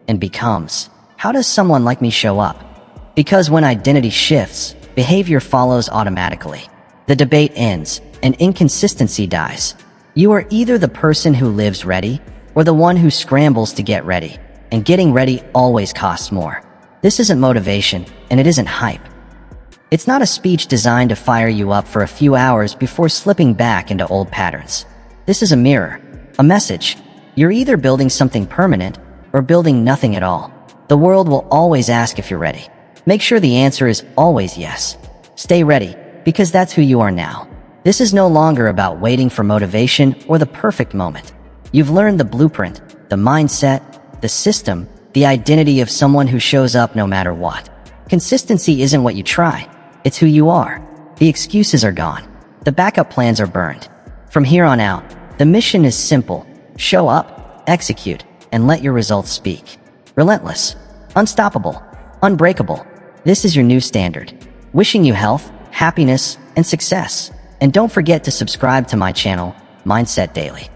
And becomes, how does someone like me show up? Because when identity shifts, behavior follows automatically. The debate ends, and inconsistency dies. You are either the person who lives ready, or the one who scrambles to get ready, and getting ready always costs more. This isn't motivation, and it isn't hype. It's not a speech designed to fire you up for a few hours before slipping back into old patterns. This is a mirror, a message. You're either building something permanent, or building nothing at all. The world will always ask if you're ready. Make sure the answer is always yes. Stay ready, because that's who you are now. This is no longer about waiting for motivation or the perfect moment. You've learned the blueprint, the mindset, the system, the identity of someone who shows up no matter what. Consistency isn't what you try, it's who you are. The excuses are gone. The backup plans are burned. From here on out, the mission is simple. Show up, execute, and let your results speak. Relentless, unstoppable, unbreakable. This is your new standard. Wishing you health, happiness, and success. And don't forget to subscribe to my channel, Mindset Daily.